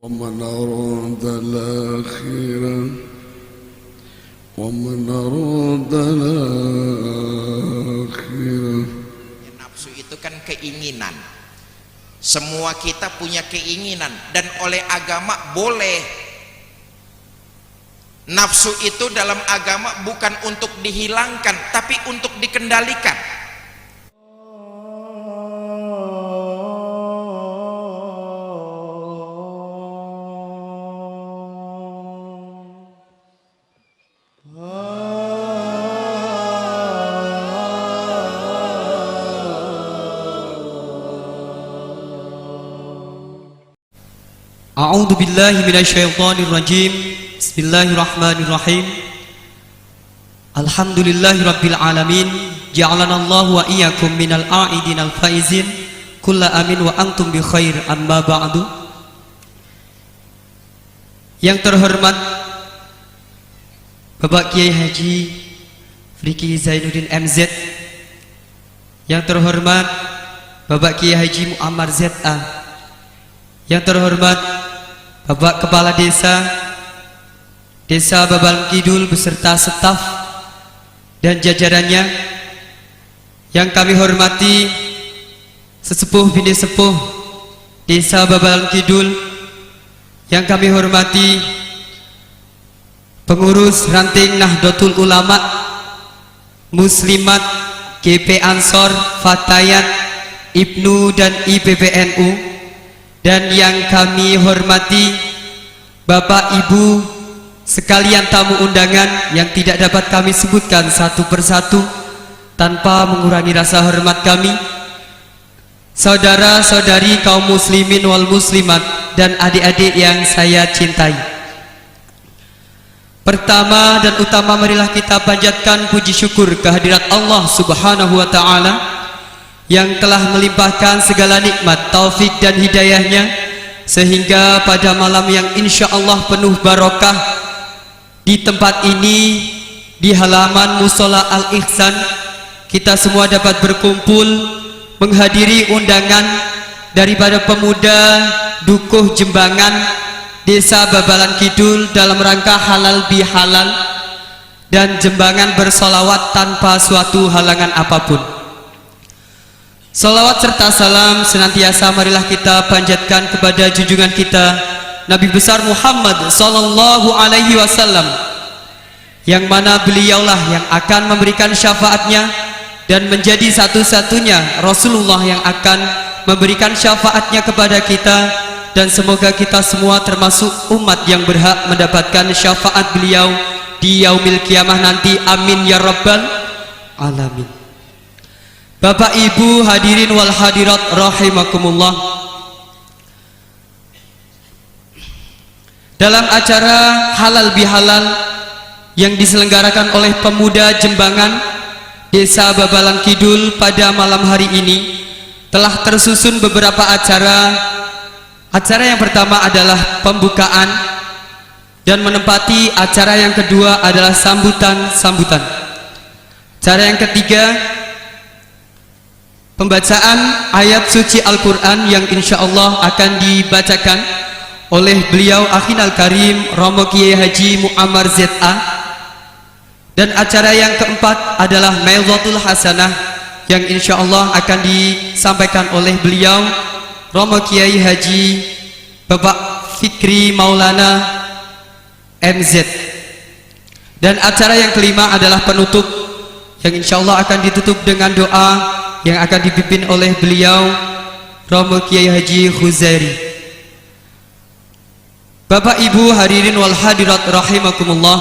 ومن أراد الآخرة ومن أراد الآخرة. Nafsu itu kan keinginan. Semua kita punya keinginan dan oleh agama boleh. Nafsu itu dalam agama bukan untuk dihilangkan tapi untuk dikendalikan. A'udzu billahi minasyaitonir rajim. Bismillahirrahmanirrahim. Alhamdulillahirabbil alamin. Ja'alanallahu wa iyyakum minal a'idinal faizin. Kullu amin wa antum bi khair. Amma ba'du. Yang terhormat Bapak Kiai Haji Friki Zainuddin MZ. Yang terhormat Bapak Kiai Haji Muammar ZA. Yang terhormat Bapak Kepala Desa Babalan Kidul beserta staf dan jajarannya. Yang kami hormati sesepuh bini sepuh Desa Babalan Kidul. Yang kami hormati pengurus ranting Nahdlatul Ulama Muslimat, GP Ansor, Fatayat, Ibnu dan IPPNU. Dan yang kami hormati Bapak Ibu sekalian tamu undangan yang tidak dapat kami sebutkan satu persatu tanpa mengurangi rasa hormat kami, saudara-saudari kaum muslimin wal muslimat dan adik-adik yang saya cintai. Pertama dan utama marilah kita panjatkan puji syukur kehadirat Allah Subhanahu wa ta'ala yang telah melimpahkan segala nikmat, taufik dan hidayahnya sehingga pada malam yang insya Allah penuh barokah di tempat ini, di halaman Musola Al-Ihsan, kita semua dapat berkumpul menghadiri undangan daripada pemuda Dukuh Jembangan Desa Babalan Kidul dalam rangka halal bihalal dan Jembangan bersolawat tanpa suatu halangan apapun. Salawat serta salam senantiasa marilah kita panjatkan kepada junjungan kita Nabi besar Muhammad sallallahu alaihi wasallam, yang mana beliaulah yang akan memberikan syafaatnya dan menjadi satu-satunya Rasulullah yang akan memberikan syafaatnya kepada kita, dan semoga kita semua termasuk umat yang berhak mendapatkan syafaat beliau di yaumil kiamah nanti. Amin ya rabbal alamin. Bapak Ibu hadirin wal hadirat rahimakumullah. Dalam acara halal bihalal yang diselenggarakan oleh pemuda Jembangan Desa Babalan Kidul pada malam hari ini telah tersusun beberapa acara. Acara yang pertama adalah pembukaan dan menempati acara yang kedua adalah sambutan. Acara yang ketiga pembacaan ayat suci Al-Quran yang insya Allah akan dibacakan oleh beliau Akhinal Karim Romo Kiai Haji Muammar ZA. Dan acara yang keempat adalah Maidhatul Hasanah yang insya Allah akan disampaikan oleh beliau Romo Kiai Haji Bapak Fikri Maulana MZ. Dan acara yang kelima adalah penutup yang insya Allah akan ditutup dengan doa yang akan dipimpin oleh beliau Romo Kiai Haji Khuzairi. Bapak Ibu hadirin wal hadirat rahimakumullah,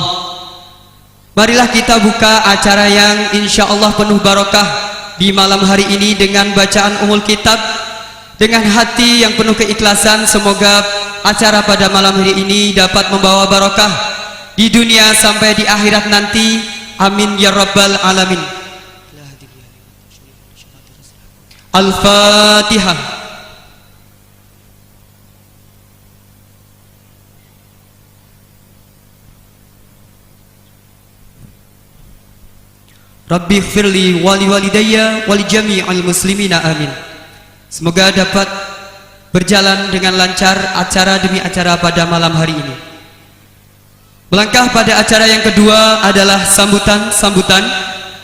marilah kita buka acara yang insya Allah penuh barokah di malam hari ini dengan bacaan umul kitab dengan hati yang penuh keikhlasan. Semoga acara pada malam hari ini dapat membawa barokah di dunia sampai di akhirat nanti. Amin ya rabbal alamin. Al-Fatihah. Rabbi ighfirli wali walidayya wali jami'al muslimina amin. Semoga dapat berjalan dengan lancar acara demi acara pada malam hari ini. Melangkah pada acara yang kedua adalah sambutan.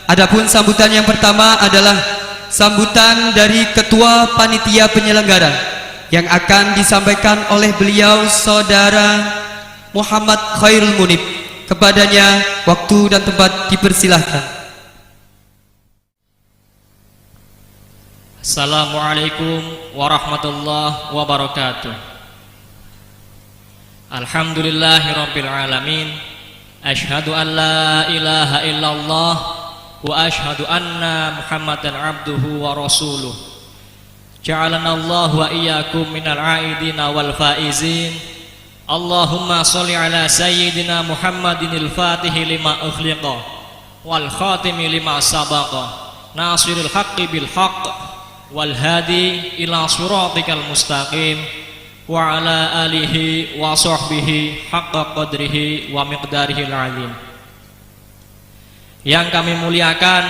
Adapun sambutan yang pertama adalah sambutan dari Ketua Panitia Penyelenggara yang akan disampaikan oleh beliau Saudara Muhammad Khairul Munib. Kepadanya waktu dan tempat dipersilahkan. Assalamualaikum warahmatullahi wabarakatuh. Alhamdulillahirabbil alamin. Asyhadu an la ilaha illallah wa asyhadu anna Muhammadan abduhu wa rasuluh. Ja'alanallahu wa iyyakum minal aidina wal faizin. Allahumma sholli ala sayyidina Muhammadinil fatihi lima ukhliqa wal khatimi lima sabaqa nasiril haqqi bil haqq wal hadi ila siratikal mustaqim wa ala alihi wa sahbihi haqqa qadrihi wa miqdarihil azim. Yang kami muliakan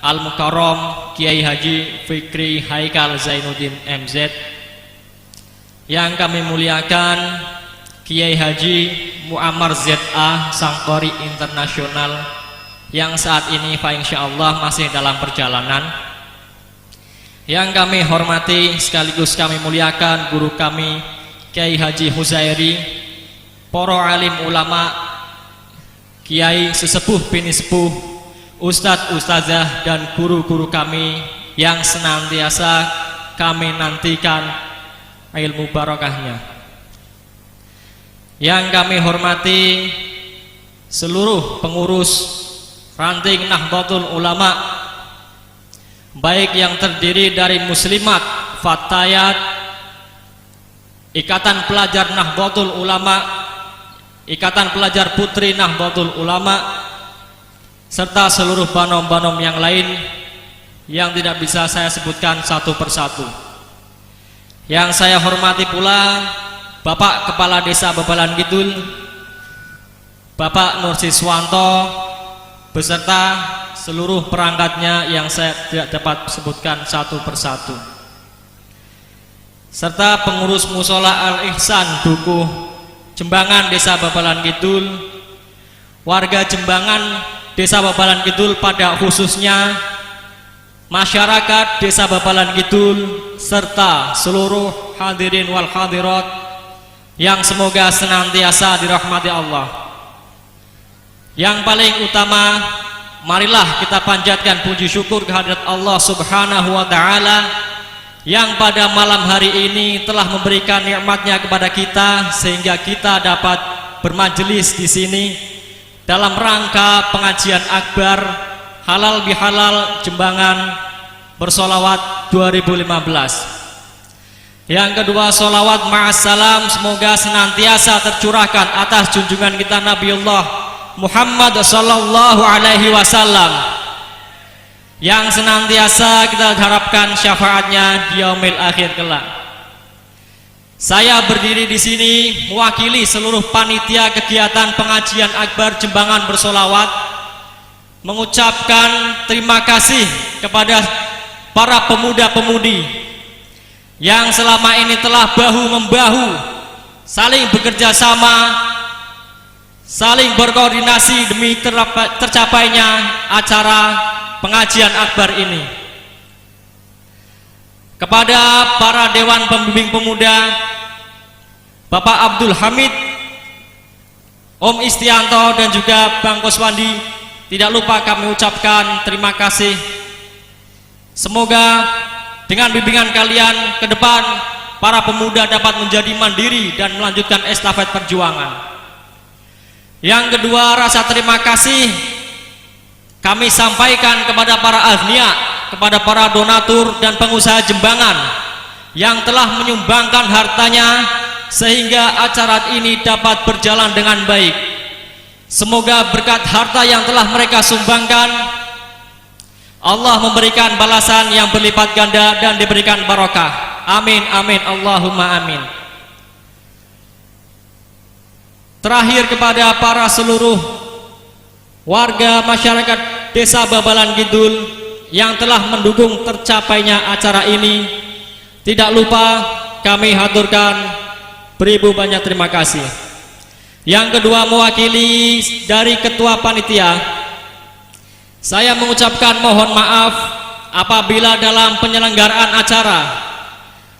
Al-Mukarram Kiai Haji Fikri Haikal Zainuddin MZ. Yang kami muliakan Kiai Haji Muammar ZA Sangkori Internasional yang saat ini insyaallah masih dalam perjalanan. Yang kami hormati sekaligus kami muliakan guru kami Kiai Haji Huzairi, para alim ulama, kiai sesepuh bini sepuh, ustadz ustazah dan guru-guru kami yang senantiasa kami nantikan ilmu barokahnya. Yang kami hormati seluruh pengurus ranting Nahdlatul Ulama, baik yang terdiri dari muslimat, fatayat, Ikatan Pelajar Nahdlatul Ulama, Ikatan Pelajar Putri Nahdlatul Ulama, serta seluruh banom-banom yang lain yang tidak bisa saya sebutkan satu persatu. Yang saya hormati pula Bapak Kepala Desa Babalan Kidul, Bapak Nur Siswanto, beserta seluruh perangkatnya yang saya tidak dapat sebutkan satu persatu, serta pengurus Musola Al-Ihsan Dukuh Jembangan Desa Babalan Kidul, warga Jembangan Desa Babalan Kidul pada khususnya, masyarakat Desa Babalan Kidul, serta seluruh hadirin wal hadirat yang semoga senantiasa dirahmati Allah. Yang paling utama, marilah kita panjatkan puji syukur kehadirat Allah Subhanahu wa taala yang pada malam hari ini telah memberikan nikmatnya kepada kita sehingga kita dapat bermajelis di sini dalam rangka pengajian akbar Halal Bihalal Jembangan Bersolawat 2015. Yang kedua, solawat ma'assalam semoga senantiasa tercurahkan atas junjungan kita Nabiullah Muhammad sallallahu alaihi wasallam yang senantiasa kita harapkan syafaatnya di yaumil akhir kelak. Saya berdiri di sini mewakili seluruh panitia kegiatan pengajian akbar Jembangan Bersolawat mengucapkan terima kasih kepada para pemuda-pemudi yang selama ini telah bahu-membahu saling bekerja sama, saling berkoordinasi demi tercapainya acara pengajian akbar ini. Kepada para Dewan Pembimbing Pemuda, Bapak Abdul Hamid, Om Istianto dan juga Bang Koswandi, tidak lupa kami ucapkan terima kasih. Semoga dengan bimbingan kalian ke depan para pemuda dapat menjadi mandiri dan melanjutkan estafet perjuangan. Yang kedua, rasa terima kasih kami sampaikan kepada para agnia, kepada para donatur dan pengusaha Jembangan yang telah menyumbangkan hartanya sehingga acara ini dapat berjalan dengan baik. Semoga berkat harta yang telah mereka sumbangkan, Allah memberikan balasan yang berlipat ganda dan diberikan barokah. Amin amin Allahumma amin. Terakhir, kepada para seluruh warga masyarakat Desa Babalan Kidul yang telah mendukung tercapainya acara ini, tidak lupa kami haturkan beribu banyak terima kasih. Yang kedua, mewakili dari ketua panitia, saya mengucapkan mohon maaf apabila dalam penyelenggaraan acara,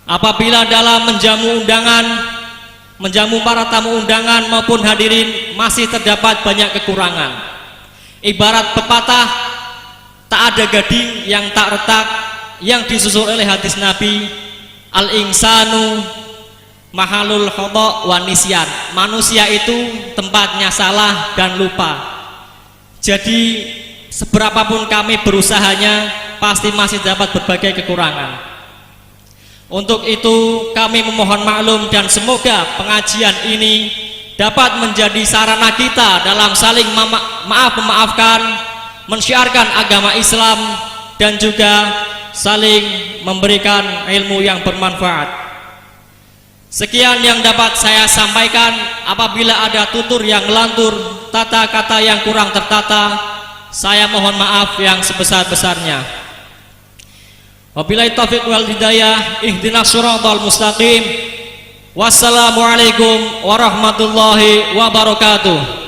apabila dalam menjamu undangan, menjamu para tamu undangan maupun hadirin masih terdapat banyak kekurangan. Ibarat pepatah, tak ada gading yang tak retak, yang disusul oleh hadis Nabi, al-insanu mahalul khata' wa nisyan. Manusia itu tempatnya salah dan lupa. Jadi seberapapun kami berusahanya, pasti masih dapat berbagai kekurangan. Untuk itu kami memohon maklum dan semoga pengajian ini dapat menjadi sarana kita dalam saling maaf-memaafkan, mensyiarkan agama Islam, dan juga saling memberikan ilmu yang bermanfaat. Sekian yang dapat saya sampaikan. Apabila ada tutur yang ngelantur, tata kata yang kurang tertata, saya mohon maaf yang sebesar-besarnya. Wabillahi taufiq wal hidayah, ihdinas shiratal mustaqim. Wassalamualaikum warahmatullahi wabarakatuh.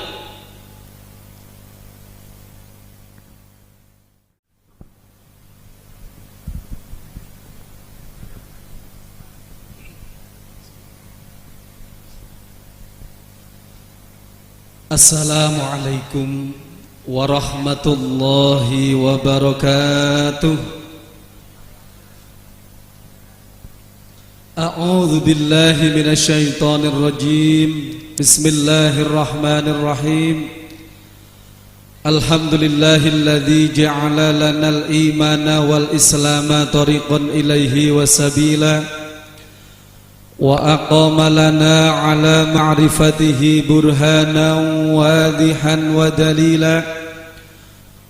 Assalamualaikum warahmatullahi wabarakatuh. A'udzu billahi minasy syaithanir rajim. Bismillahirrahmanirrahim. Alhamdulillahilladzi ja'ala lanal imana wal islama tariqan ilaihi wa sabila wa aqama lana ala ma'rifatihi burhanan wadihan wa dalila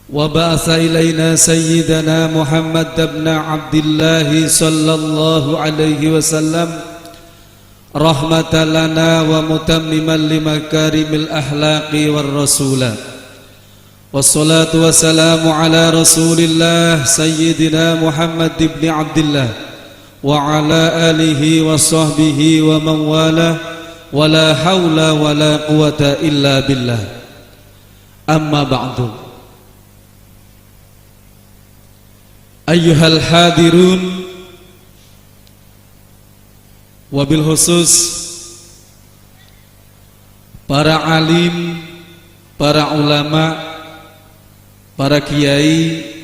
wa ba'atha ilaina sayyidana Muhammad ibn Abdullah sallallahu alaihi wasallam rahmatan lana wa mutammiman limakarimil ahlaqi war rasula. Wassalatu wassalamu ala rasulillah sayyidina Muhammad ibn Abdullah wa ala alihi wa sahbihi wa man wala wa la hawla wa la quwata illa billah. Amma ba'du. Ayyuhal hadirun, wabil khusus para alim, para ulama, para kiai,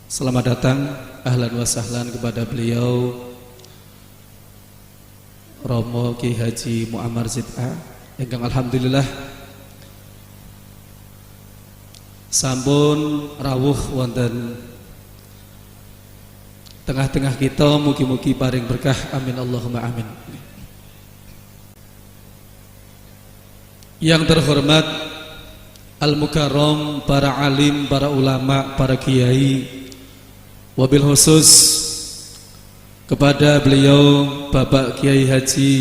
selamat datang, ahlan wa sahlan kepada beliau Romo Ki Haji Muammar Zid'a ingkang alhamdulillah sampun rawuh wonten tengah-tengah kita, mugi-mugi paring berkah, amin Allahumma amin. Yang terhormat al-mukarram, para alim, para ulama, para kiai, wabil khusus kepada beliau Bapak Kiai Haji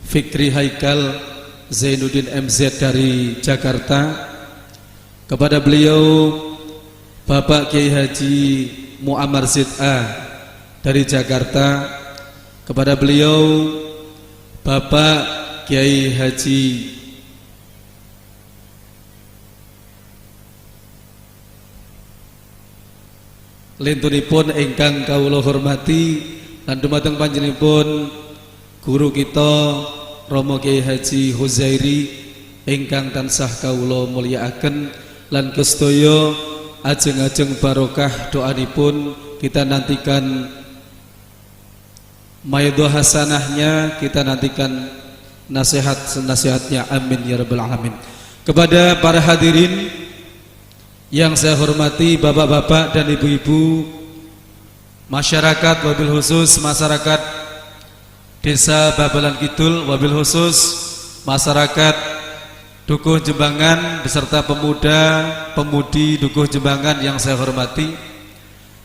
Fikri Haikal Zainuddin MZ dari Jakarta, kepada beliau Bapak Kiai Haji Muammar Zid'a dari Jakarta, kepada beliau Bapak Kiai Haji lintunipun ingkang kawula hormati lan dumateng panjenenganipun guru kita Romo Kiai Haji Huzairi ingkang tansah kawula mulyakaken lan kestoyo ajeng-ajeng barokah doanipun kita nantikan maidhah hasanahnya, kita nantikan nasihat-nasihatnya, amin ya rabbal alamin. Kepada para hadirin yang saya hormati, bapak-bapak dan ibu-ibu, masyarakat, wabil khusus masyarakat Desa Babalan Kidul, wabil khusus masyarakat Dukuh Jembangan beserta pemuda, pemudi Dukuh Jembangan yang saya hormati,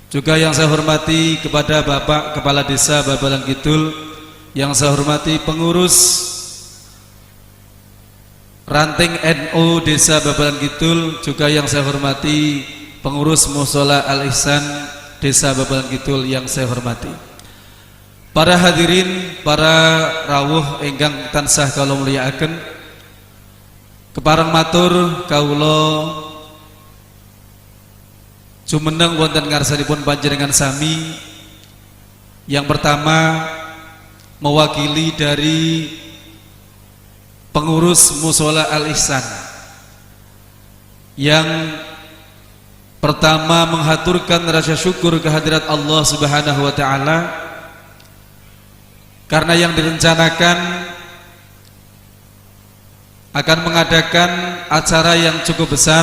juga yang saya hormati kepada Bapak Kepala Desa Babalan Kidul, yang saya hormati pengurus ranting NU Desa Babalan Kidul, juga yang saya hormati pengurus Mushola Al Ihsan Desa Babakan Kidul yang saya hormati. Para hadirin, para rawuh ingkang tansah kula mulyakaken, kepareng matur kawula jumeneng wonten ngarsanipun panjenengan sami. Yang pertama mewakili dari pengurus Mushola Al-Ihsan, yang pertama menghaturkan rasa syukur kehadirat Allah Subhanahu wa taala karena yang direncanakan akan mengadakan acara yang cukup besar,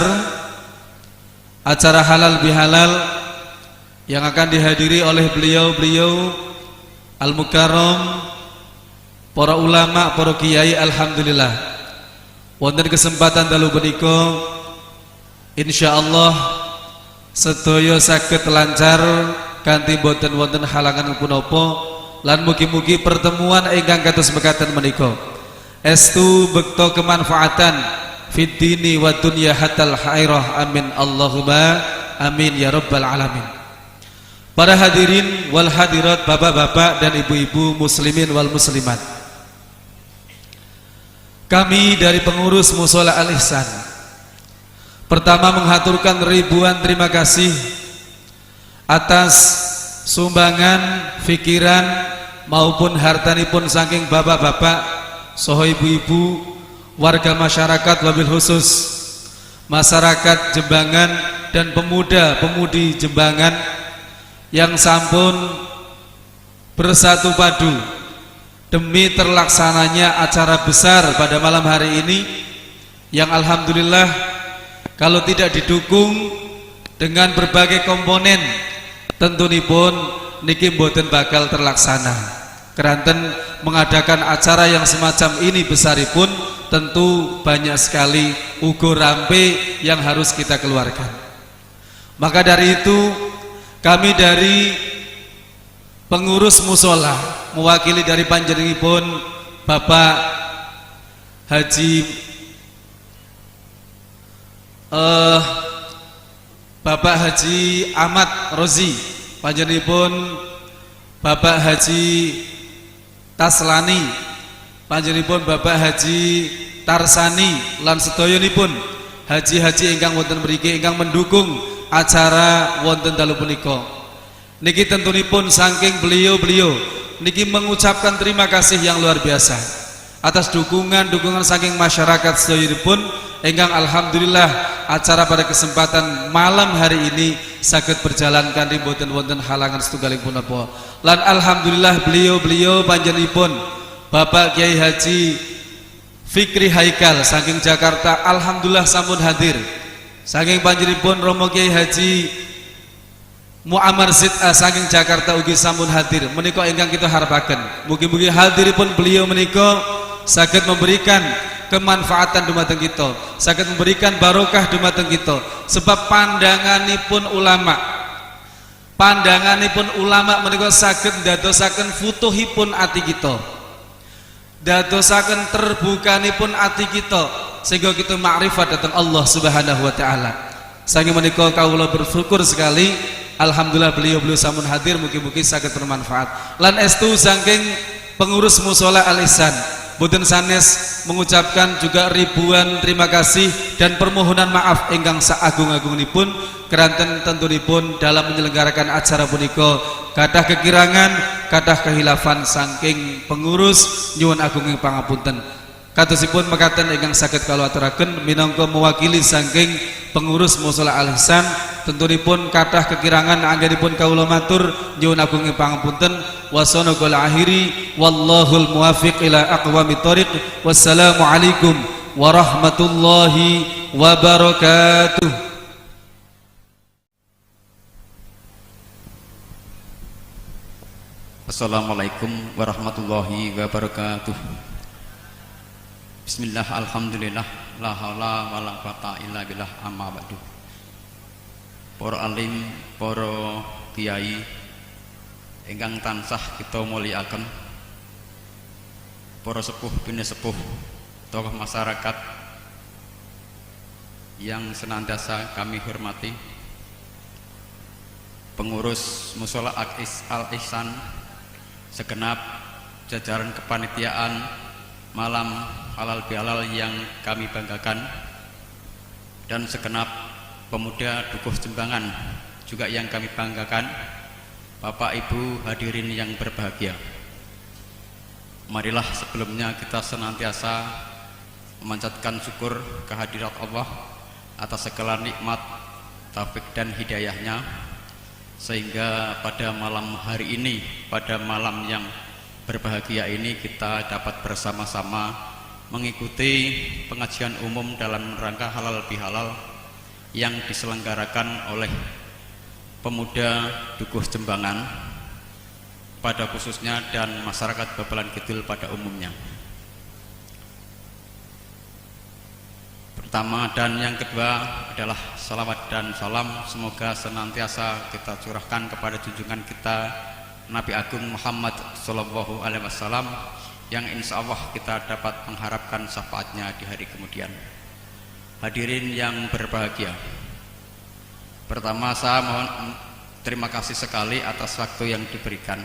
acara halal bihalal yang akan dihadiri oleh beliau-beliau al-mukarram, para ulama, para kiai. Alhamdulillah wonten kesempatan dalu punika insyaallah sedaya saged lancar kanthi boten wonten halangan punapa, lan mugi-mugi pertemuan ingkang kados mekaten menika estu bekto kemanfaatan fid dini wa dunya hatal khairah. Amin Allahumma amin ya rabbal alamin. Para hadirin wal hadirat, bapak-bapak dan ibu-ibu muslimin wal muslimat, kami dari pengurus Mushola Al-Ihsan pertama menghaturkan ribuan terima kasih atas sumbangan pikiran maupun hartanipun saking bapak-bapak saha ibu-ibu warga masyarakat, wabil khusus masyarakat Jembangan dan pemuda-pemudi Jembangan yang sampun bersatu padu demi terlaksananya acara besar pada malam hari ini, yang alhamdulillah kalau tidak didukung dengan berbagai komponen tentunipun niki mboten bakal terlaksana. Keranten mengadakan acara yang semacam ini besaripun tentu banyak sekali ugo rampe yang harus kita keluarkan. Maka dari itu kami dari pengurus mushola mewakili dari panjenenganipun Bapak Haji Ahmad Rozi, panjenenganipun Bapak Haji Taslani, panjenenganipun Bapak Haji Tarsani, lan sedayanipun haji-haji ingkang wonten mriki ingkang mendukung acara wonten dalu punika. Niki tentunipun saking beliau-beliau niki mengucapkan terima kasih yang luar biasa atas dukungan saking masyarakat sedayanipun ingkang alhamdulillah acara pada kesempatan malam hari ini saged berjalan kanthi boten wonten halangan setunggalipun punapa. Lan alhamdulillah beliau-beliau panjenenganipun Bapak Kiai Haji Fikri Haikal saking Jakarta alhamdulillah sampun hadir. Saking panjenenganipun Romo Kiai Haji Muammar Zid'a saking Jakarta ugi sampun hadir. Menika ingkang kita harapaken mugi-mugi hadiripun beliau menika saged memberikan kemanfaatan dumateng kita, saged memberikan barokah dumateng kita, sebab pandanganipun ulama menika saged ndadosaken futuhipun ati kita, dadosaken terbukanipun ati kita sehingga kita makrifat datang Allah Subhanahu wa taala. Saking menika kawula bersyukur sekali, alhamdulillah beliau-beliau sampun hadir, mugi-mugi saged bermanfaat. Lan estu saking pengurus Mushola Al-Ihsan boten sanes mengucapkan juga ribuan terima kasih dan permohonan maaf ingkang saagung-agungipun keranten tentunipun dalam menyelenggarakan acara punika kathah kekirangan, kathah kehilafan saking pengurus, nyuwun agunging pangapunten. Katusipun mekaten ingkang saged kula aturaken minangka mewakili saking pengurus Mushola Al-Ihsan, tentunipun kathah kekirangan anggenipun kawula matur nyuwun agunging pangapunten. Wassallallahu akhiri wallahul muwaffiq ila aqwamit thoriq. Wassalamu alaikum warahmatullahi wabarakatuh. Assalamualaikum warahmatullahi wabarakatuh. Bismillah, alhamdulillah, la haula wala quwata illa billah, amma ba'du. Para alim, para kiai ingkang tansah kita mulyakaken, para sepuh bini sepuh, tokoh masyarakat yang senantiasa kami hormati, pengurus Musola Al-Ihsan, segenap jajaran kepanitiaan malam halal bihalal yang kami banggakan, dan segenap pemuda Dukuh Jembangan juga yang kami banggakan, Bapak Ibu hadirin yang berbahagia. Marilah sebelumnya kita senantiasa memanjatkan syukur kehadirat Allah atas segala nikmat, taufik dan hidayahnya, sehingga pada malam hari ini, pada malam yang berbahagia ini, kita dapat bersama-sama mengikuti pengajian umum dalam rangka halal bihalal yang diselenggarakan oleh pemuda Dukuh Jembangan pada khususnya dan masyarakat Babelan Kidul pada umumnya. Pertama dan yang kedua adalah salawat dan salam semoga senantiasa kita curahkan kepada junjungan kita Nabi Agung Muhammad Sallallahu Alaihi Wasallam yang insya Allah kita dapat mengharapkan syafaatnya di hari kemudian. Hadirin yang berbahagia, pertama saya mohon terima kasih sekali atas waktu yang diberikan.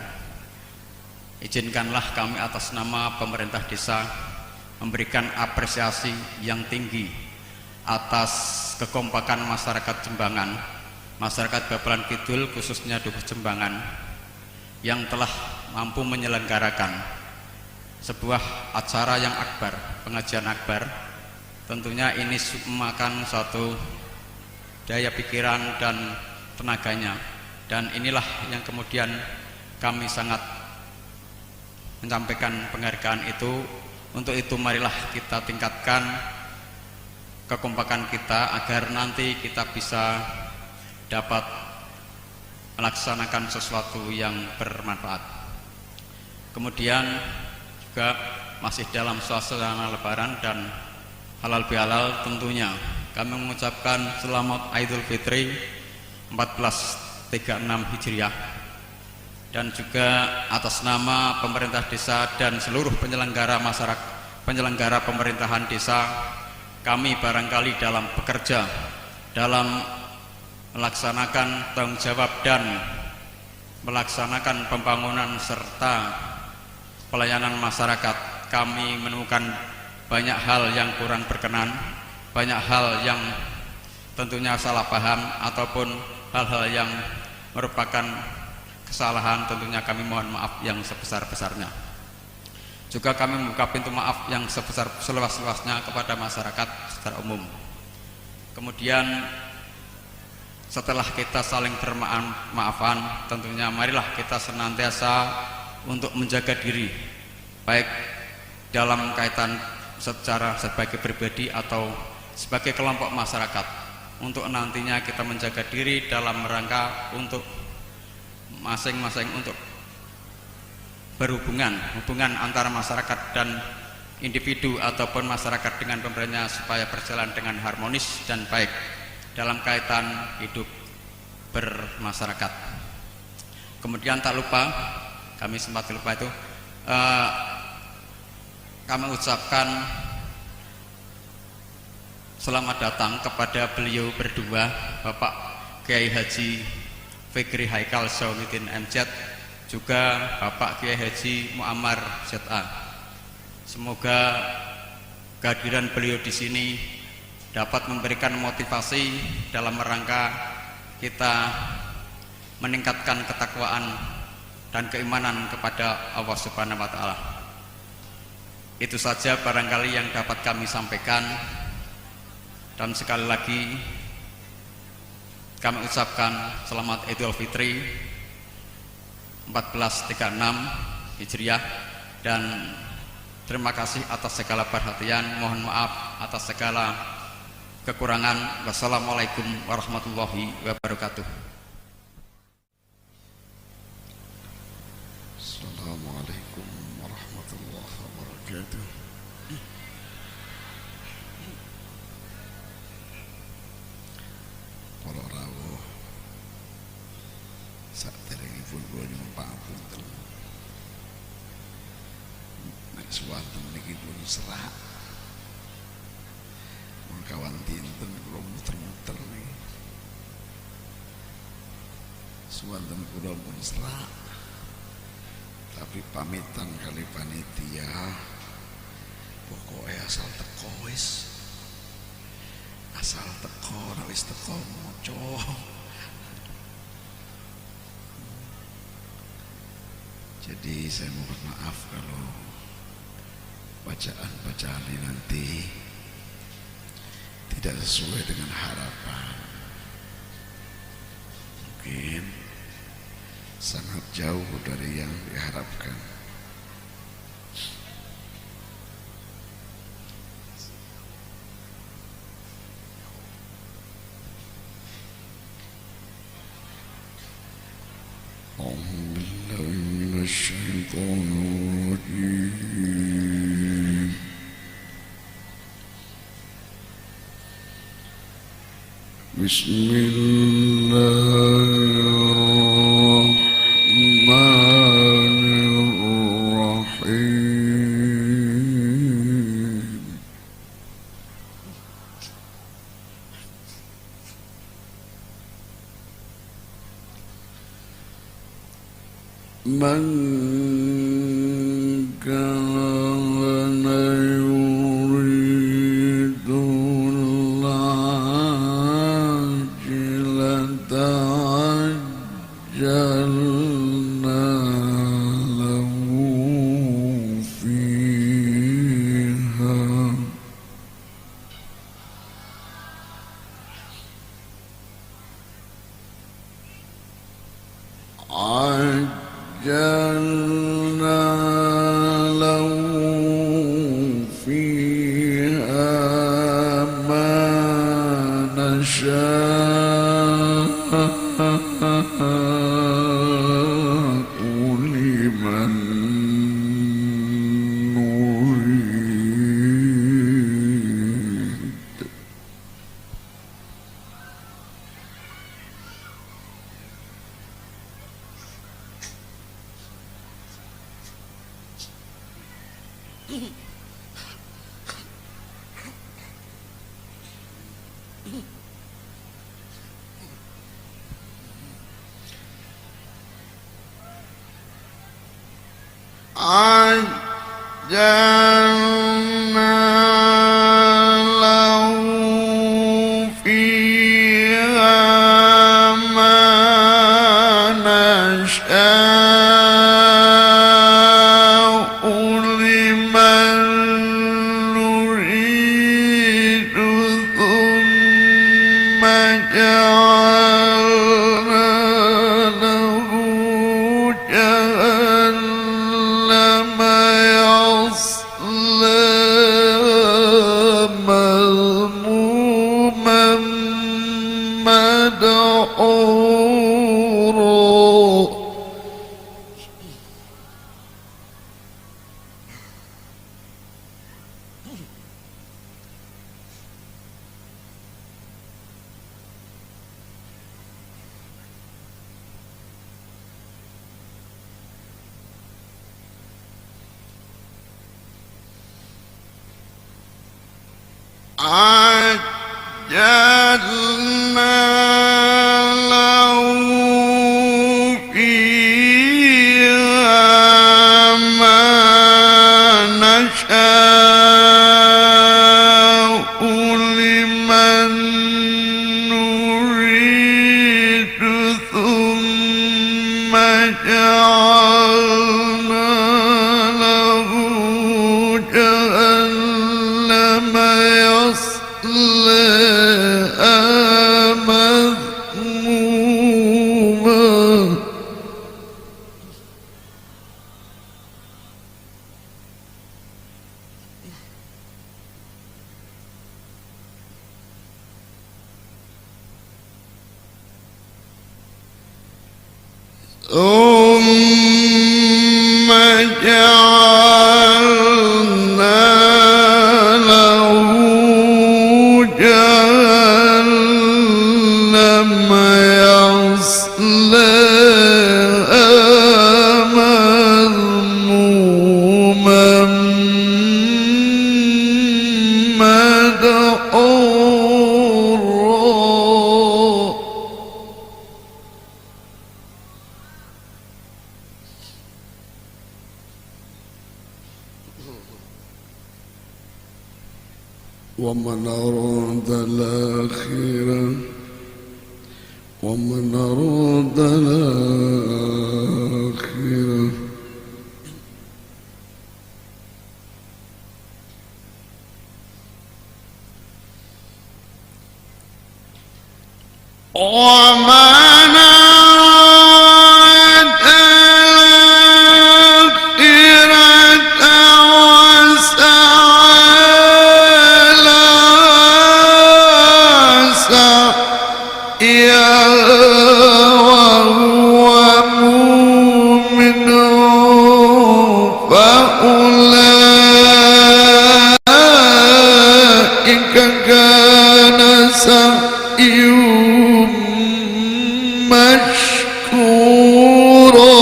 Izinkanlah kami atas nama pemerintah desa memberikan apresiasi yang tinggi atas kekompakan masyarakat Jembangan, masyarakat Babelan Kidul khususnya Dukuh Jembangan yang telah mampu menyelenggarakan sebuah acara yang akbar, pengajian akbar. Tentunya ini memakan suatu daya pikiran dan tenaganya, dan inilah yang kemudian kami sangat menyampaikan penghargaan itu. Untuk itu marilah kita tingkatkan kekompakan kita agar nanti kita bisa dapat melaksanakan sesuatu yang bermanfaat. Kemudian juga masih dalam suasana lebaran dan halal bihalal, tentunya kami mengucapkan selamat Idul Fitri 1436 Hijriah, dan juga atas nama pemerintah desa dan seluruh penyelenggara penyelenggara pemerintahan desa, kami barangkali dalam bekerja dalam melaksanakan tanggung jawab dan melaksanakan pembangunan serta pelayanan masyarakat, kami menemukan banyak hal yang kurang berkenan, banyak hal yang tentunya salah paham ataupun hal-hal yang merupakan kesalahan. Tentunya kami mohon maaf yang sebesar-besarnya. Juga kami membuka pintu maaf yang seluas-luasnya kepada masyarakat secara umum. Kemudian setelah kita saling bermaafan, tentunya marilah kita senantiasa untuk menjaga diri, baik dalam kaitan secara sebagai pribadi atau sebagai kelompok masyarakat, untuk nantinya kita menjaga diri dalam rangka untuk masing-masing untuk hubungan antara masyarakat dan individu ataupun masyarakat dengan pemerintahnya supaya berjalan dengan harmonis dan baik dalam kaitan hidup bermasyarakat. Kemudian tak lupa, kami sempat lupa itu, kami ucapkan selamat datang kepada beliau berdua, Bapak Kiai Haji Fikri Haikal Saunuddin MZ, juga Bapak Kiai Haji Muammar ZA. Semoga kehadiran beliau di sini dapat memberikan motivasi dalam rangka kita meningkatkan ketakwaan dan keimanan kepada Allah Subhanahu wa taala. Itu saja barangkali yang dapat kami sampaikan, dan sekali lagi kami ucapkan selamat Idul Fitri 1436 Hijriah, dan terima kasih atas segala perhatian. Mohon maaf atas segala kekurangan. Wassalamualaikum warahmatullahi wabarakatuh. Assalamualaikum warahmatullahi wabarakatuh. Para rawuh saderengipun kula nyuwun pangapunten. Nek swanten niki pun serak. Kawan dinten kula muter-muter niki. Suwanten kula pun serak. Tapi pamitan kali panitia, pokoknya asal teko wis. Asal teko, ora wis teko moco. Jadi saya mohon maaf kalau bacaan-bacaan ini nanti tidak sesuai dengan harapan. Mungkin sangat jauh dari yang diharapkan. الشيطان الرجيم بسم الله الرحمن الرحيم من كان يريد العاجلة عجلنا له فيها جعلنا له فيها ما نشاء لمن نريد عجلنا له فيها ما نشاء لمن نريد ثم جعلنا له جهنم يصلاها مذموما مدحورا عجلنا له فيها ما نشاء لمن نريد ثم جعلنا له جهنم يصلاها مذموما ثم جعلنا له جهنم يصلاها مذموما مدحورا ومن أراد الآخرة ومن أراد الآخرة ومن أراد الآخرة وسعى لها سعيها وهو مؤمن فأولئك كان سعيهم مشكورا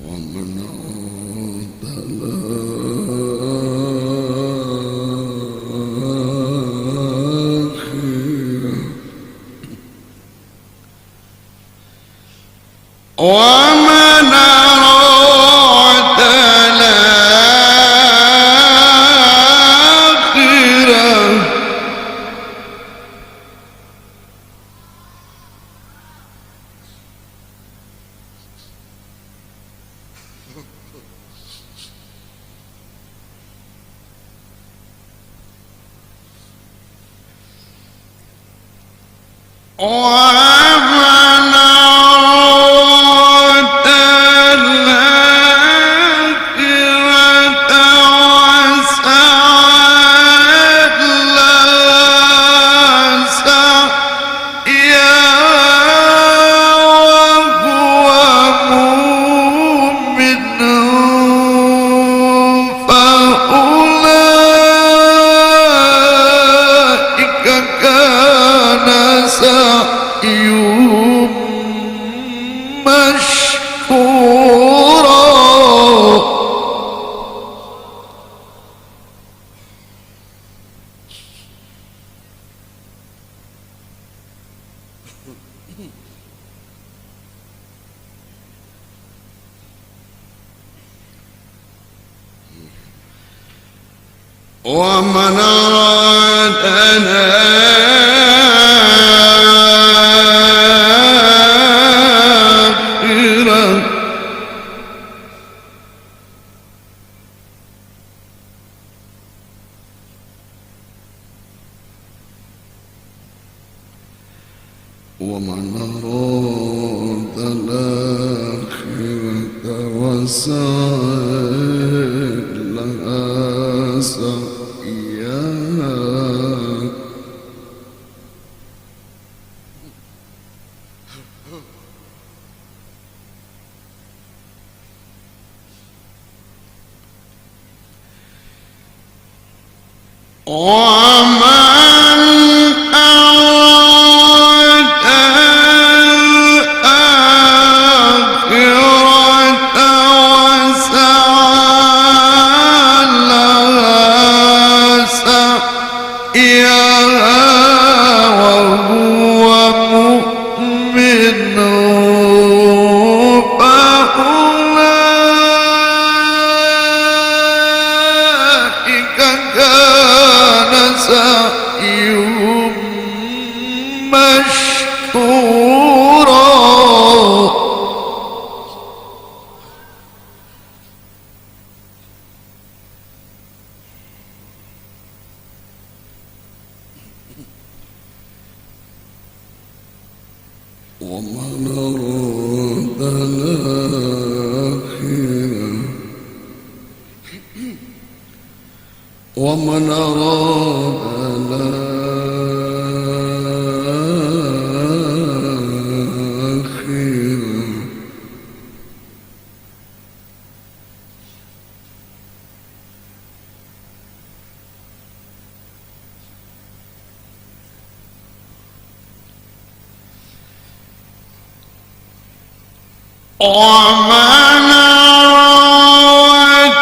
ومن أراد الآخرة ومن أراد الآخرة ومن أراد الآخرة وسعى لها سعيها وهو مؤمن فأولئك كان سعيهم مشكورا ومن أراد الآخرة ومن أراد الآخرة وسعى لها سعيها ومن أراد الآخرة وسعى لها سعيها وهو مؤمن فأولئك كان سعيهم مشكورا ومن أراد الآخرة ومن أراد الآخرة ومن أراد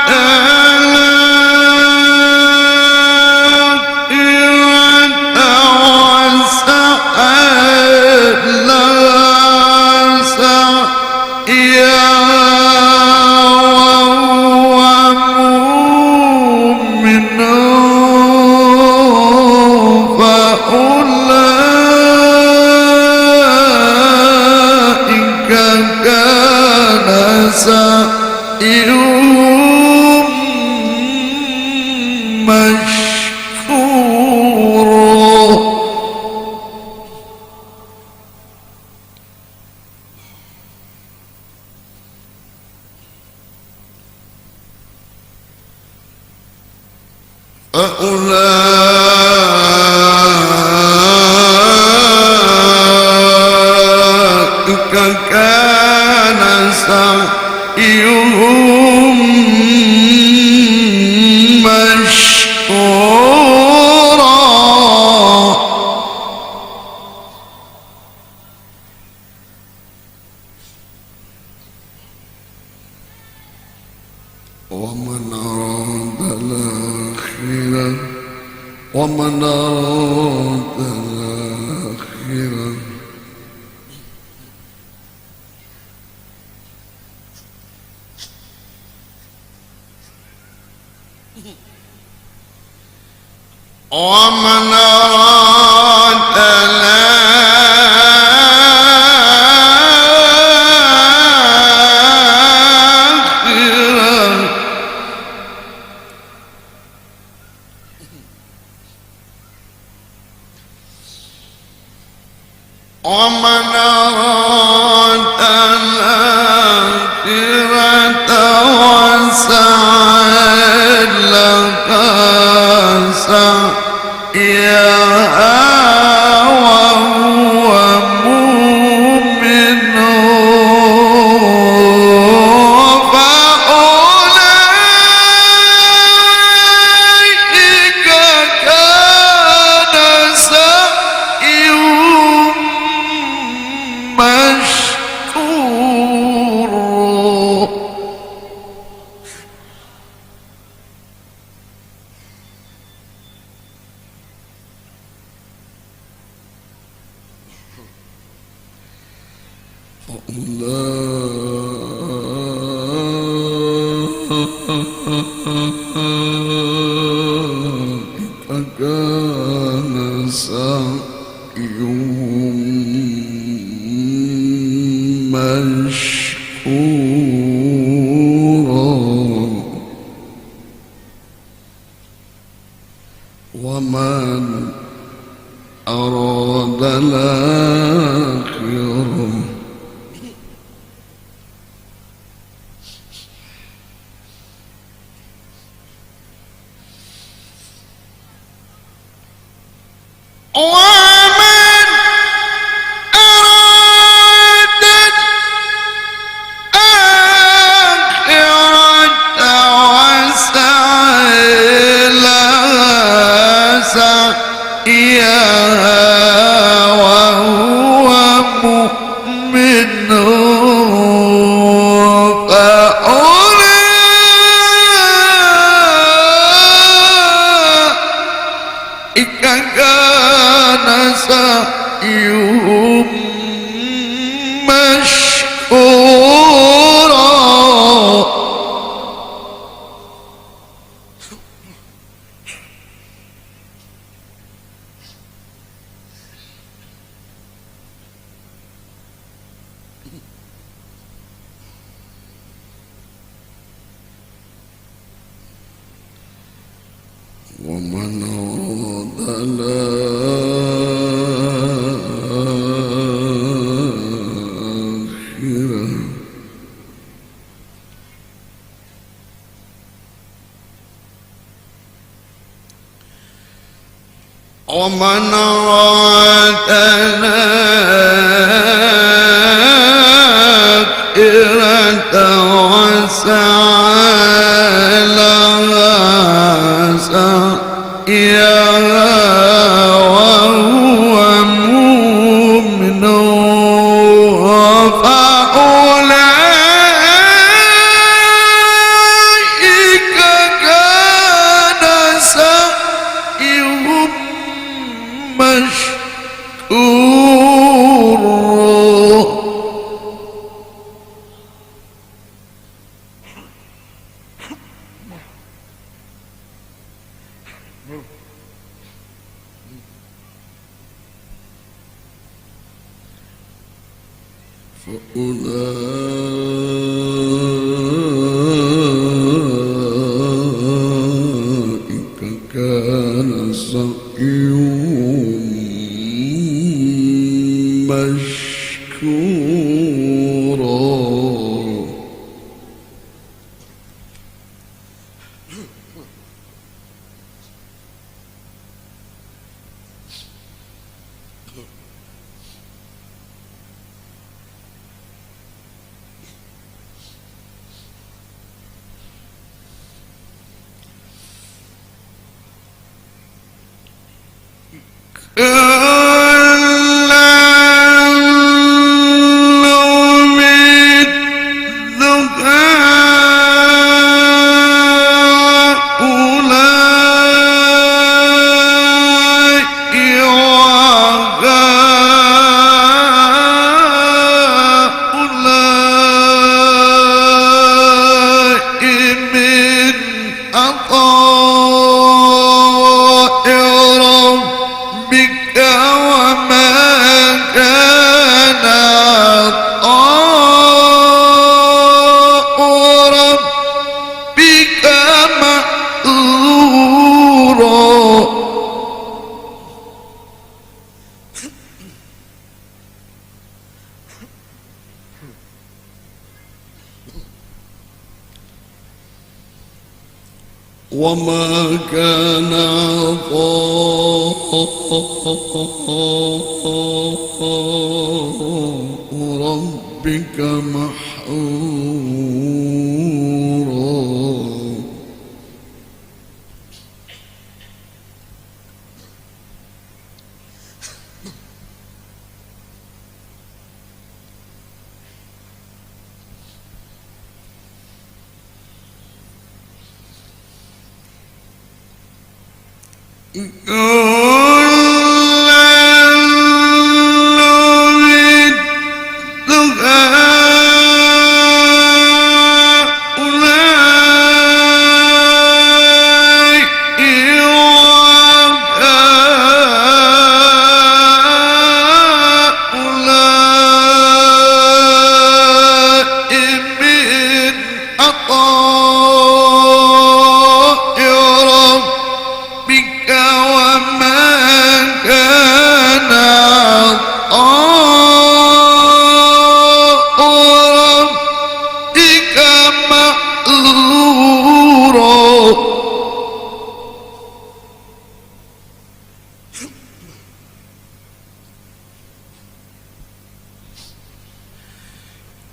فأولئك كان سعيهم مشكورا ومن أراد الآخرة ومن أراد الآخرة ومن أراد الآخرة وسعى لها سعيها وهو مؤمن فأولئك كان سعيهم مشكورا فأولئك كان سعيهم مشكورا ومن أراد الآخرة ومن أراد الآخرة وسعى لها سعيها وهو مؤمن فأولئك كان سعيهم مشكورا ومن أراد الآخرة ومن أراد الآخرة وسعى لها سعيها وهو مؤمن فأولئك كان سعيهم مشكورا فأولئك كان سعيهم مشكورا عطاء ربك وما كان عطاء ربك محظورا وما كان عطاء ربك محظورا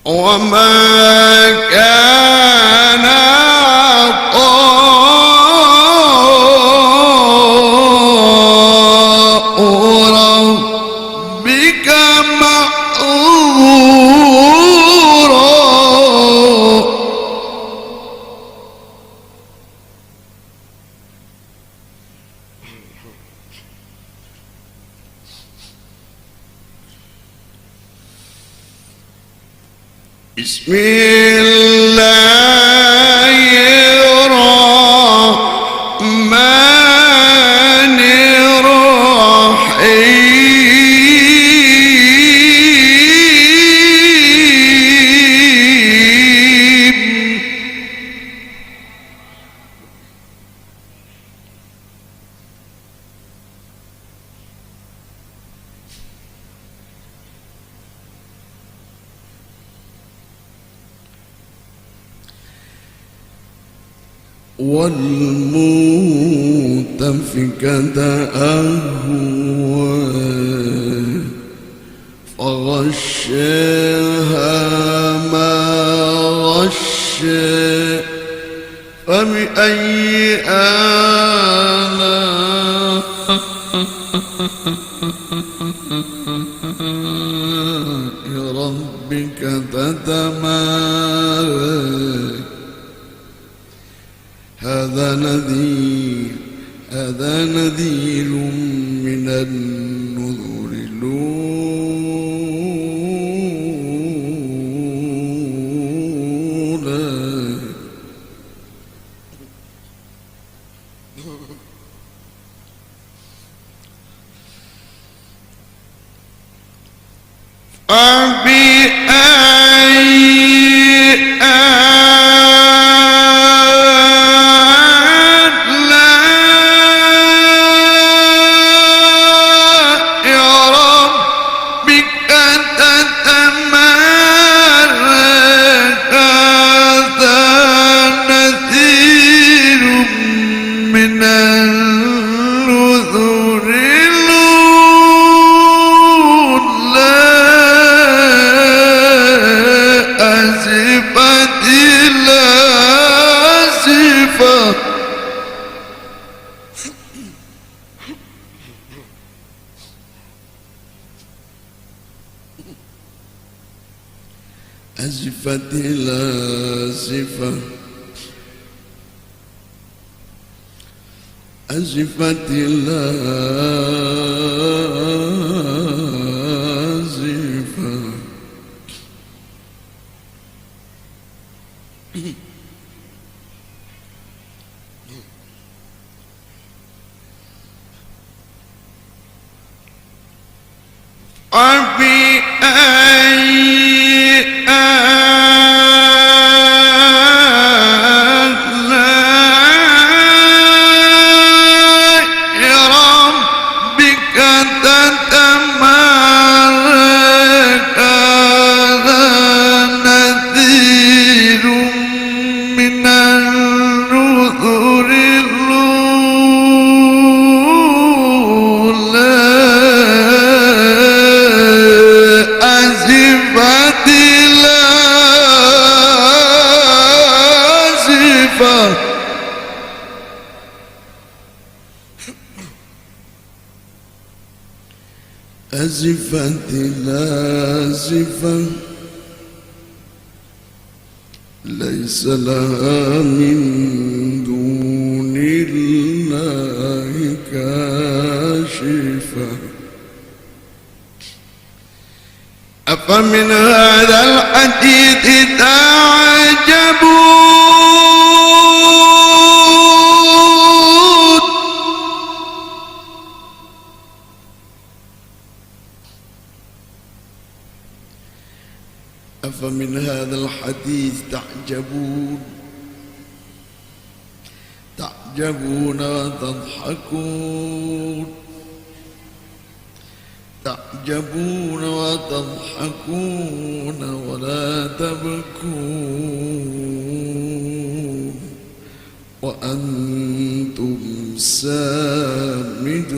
وما كان عطاء ربك محظورا بسم الله الرحمن الرحيم والمؤتفكة أهوى فغشاها ما غشى فبأي آلاء ربك تتمارى هذا نذير من النذر الأولى أزفت الآزفة أزفت الآزفة أزفت الآزفة ليس لها من دون الله كاشفة أفمن هذا الحديث تعجبون أفمن هذا الحديث تعجبون تعجبون وتضحكون ولا تبكون وأنتم سامدون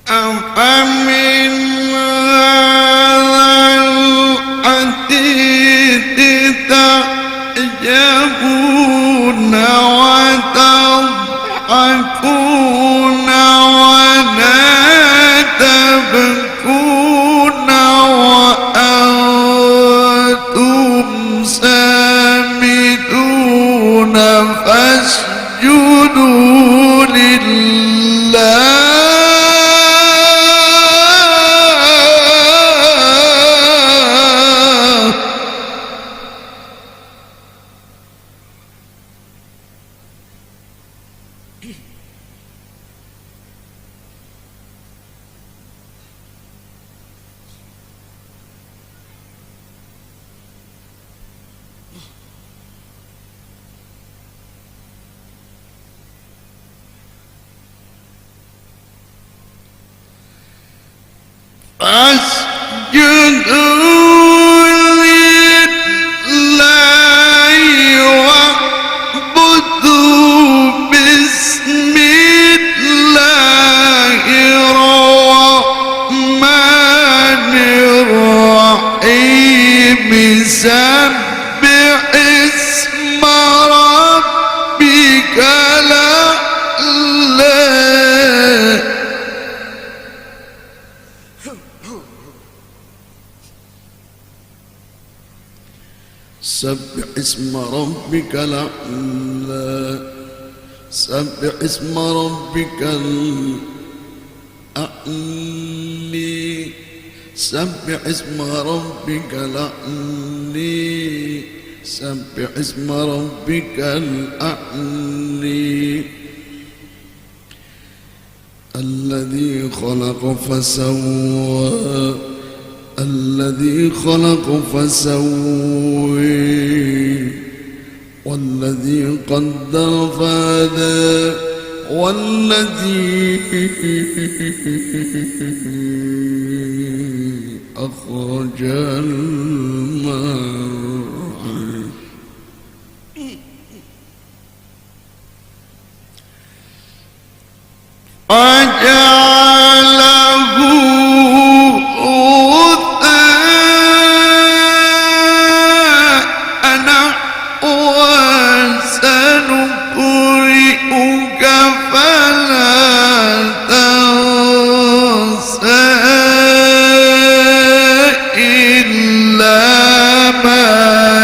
أفمن هذا الحديث تعجبون وتضحكون ولا تبكون وأنتم سامدون فاسجدوا لله سبح اسم ربك الأعلى سبح اسم ربك الأعلى سبح اسم ربك الأعلى سبح اسم ربك الأعلى سبح اسم ربك الأعلى الذي خلق فسوى الذي خلق فسوى والذي قدر فهدى والذي أخرج المرعى فجعله غثاء نحوا سنقرئك فلا تنسى إلا ما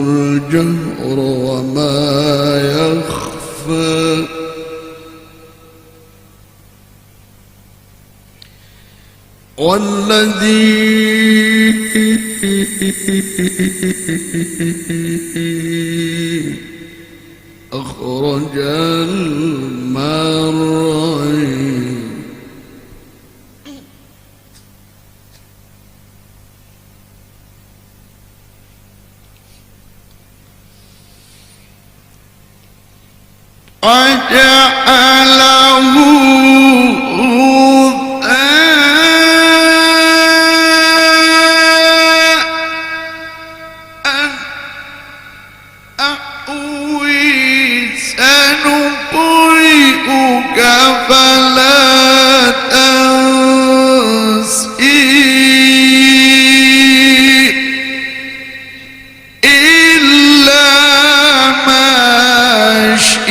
الجهر وما يخفى والذي أخرج المرعي وجعله فلا تنسي إلا ما شئت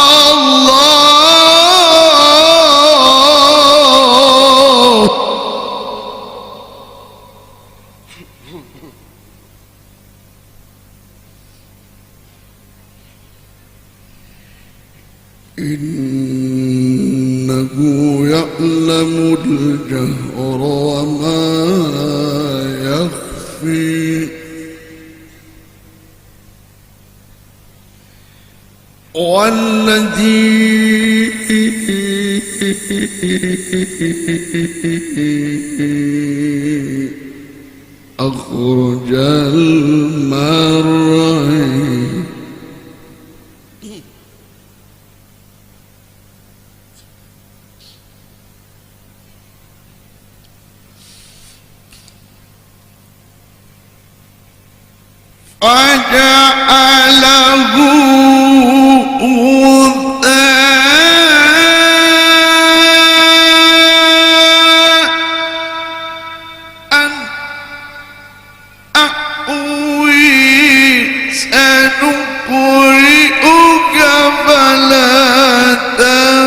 الله إنه يعلم الجهر وما يخفي والذي أخرج المرعي وجعله غثاء أحوي سنقرئك فلا تنسي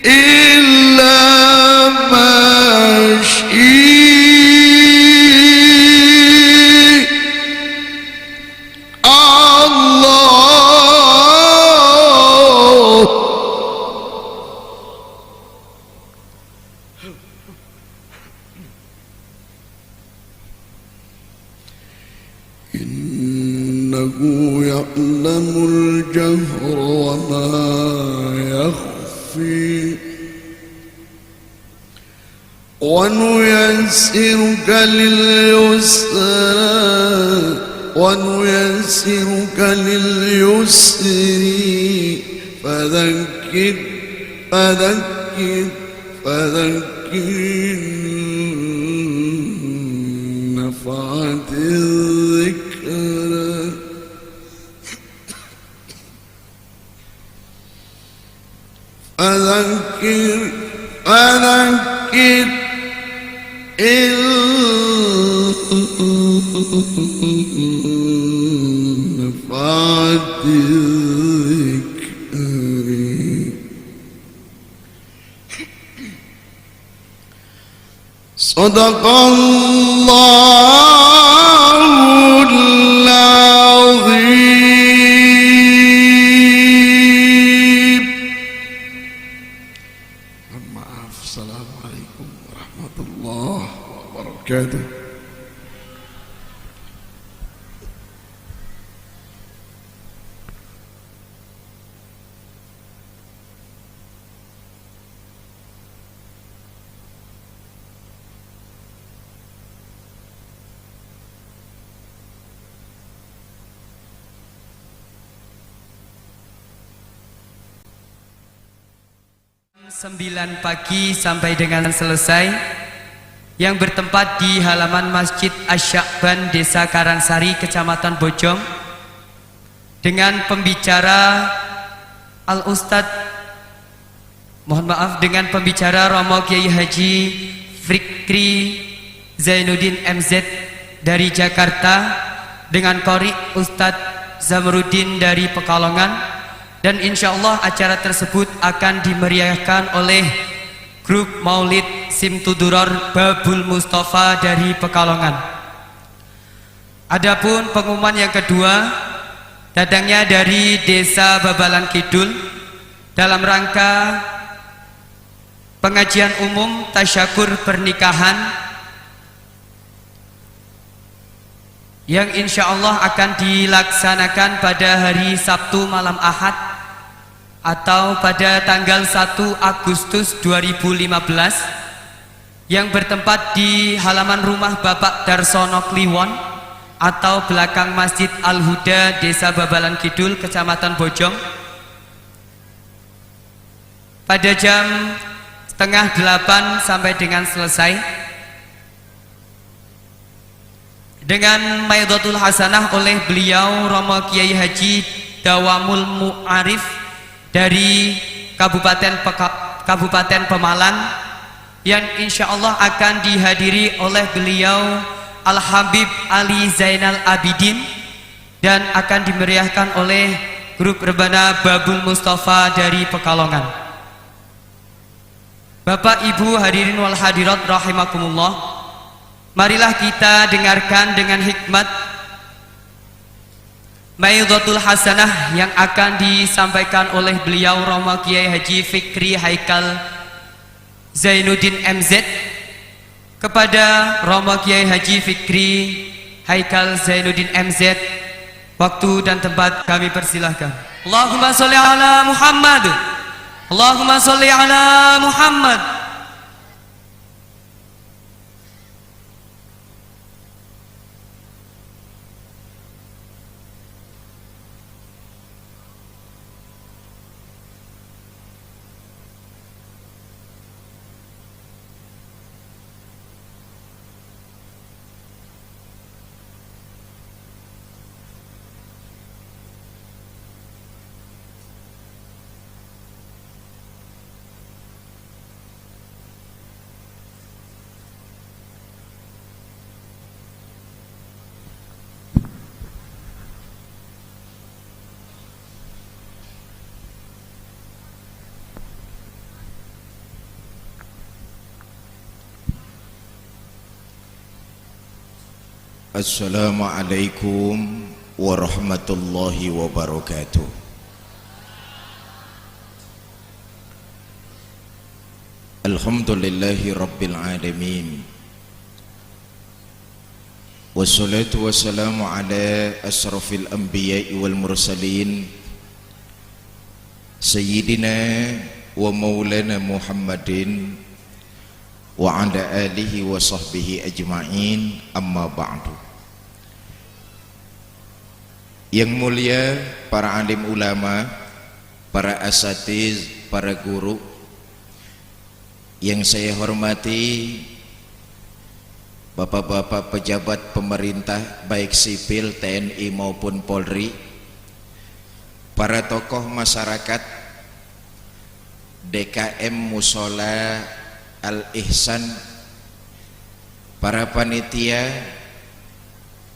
إلا ما شئت الله إنه يعلم الجهر وما يخفي ونيسرك لليسر فذكر نفعت الذكرى فذكر إن نفعت الذكر صدق الله العظيم. maaf. Assalamualaikum warahmatullahi wabarakatuh. Jam 9 pagi sampai dengan selesai, yang bertempat di halaman Masjid Asy-Sya'ban Desa Karangsari, Kecamatan Bojong, dengan pembicara dengan pembicara Romo Kiai Haji Fikri Zainuddin MZ dari Jakarta, dengan Qori Ustadz Zamruddin dari Pekalongan, Dan insya Allah acara tersebut akan dimeriahkan oleh grup Maulid Simtuduror Babul Mustafa dari Pekalongan. Adapun pengumuman yang kedua datangnya dari Desa Babalan Kidul dalam rangka pengajian umum tasyakur pernikahan yang insya Allah akan dilaksanakan pada hari Sabtu malam Ahad atau pada tanggal 1 Agustus 2015 yang bertempat di halaman rumah Bapak Darsono Kliwon atau belakang Masjid Al-Huda Desa Babalan Kidul Kecamatan Bojong pada jam 7:30 sampai dengan selesai dengan maidatul hasanah oleh beliau Romo Kiai Haji Dawamul Mu'arif dari Kabupaten Pemalang yang insya Allah akan dihadiri oleh beliau Al-Habib Ali Zainal Abidin dan akan dimeriahkan oleh grup rebana Babul Mustafa dari Pekalongan. Bapak Ibu hadirin wal hadirat rahimakumullah, marilah kita dengarkan dengan hikmat maidatul hasanah yang akan disampaikan oleh beliau Romo Kiai Haji Fikri Haikal Zainuddin MZ kepada Romo Kiai Haji Fikri Haikal Zainuddin MZ. Waktu dan tempat kami persilahkan. Allahumma sholli ala Muhammad, Allahumma sholli ala Muhammad. Assalamualaikum warahmatullahi wabarakatuh. Alhamdulillahi rabbil alamin. Wassalatu wassalamu ala asrafil anbiya'i wal mursalin Sayyidina wa maulana Muhammadin wa ala alihi wa sahbihi ajma'in, amma ba'du. Yang mulia para alim ulama, para asatiz, para guru yang saya hormati, bapak-bapak pejabat pemerintah baik sipil, TNI maupun Polri, para tokoh masyarakat, DKM Musola Al-Ihsan, para panitia,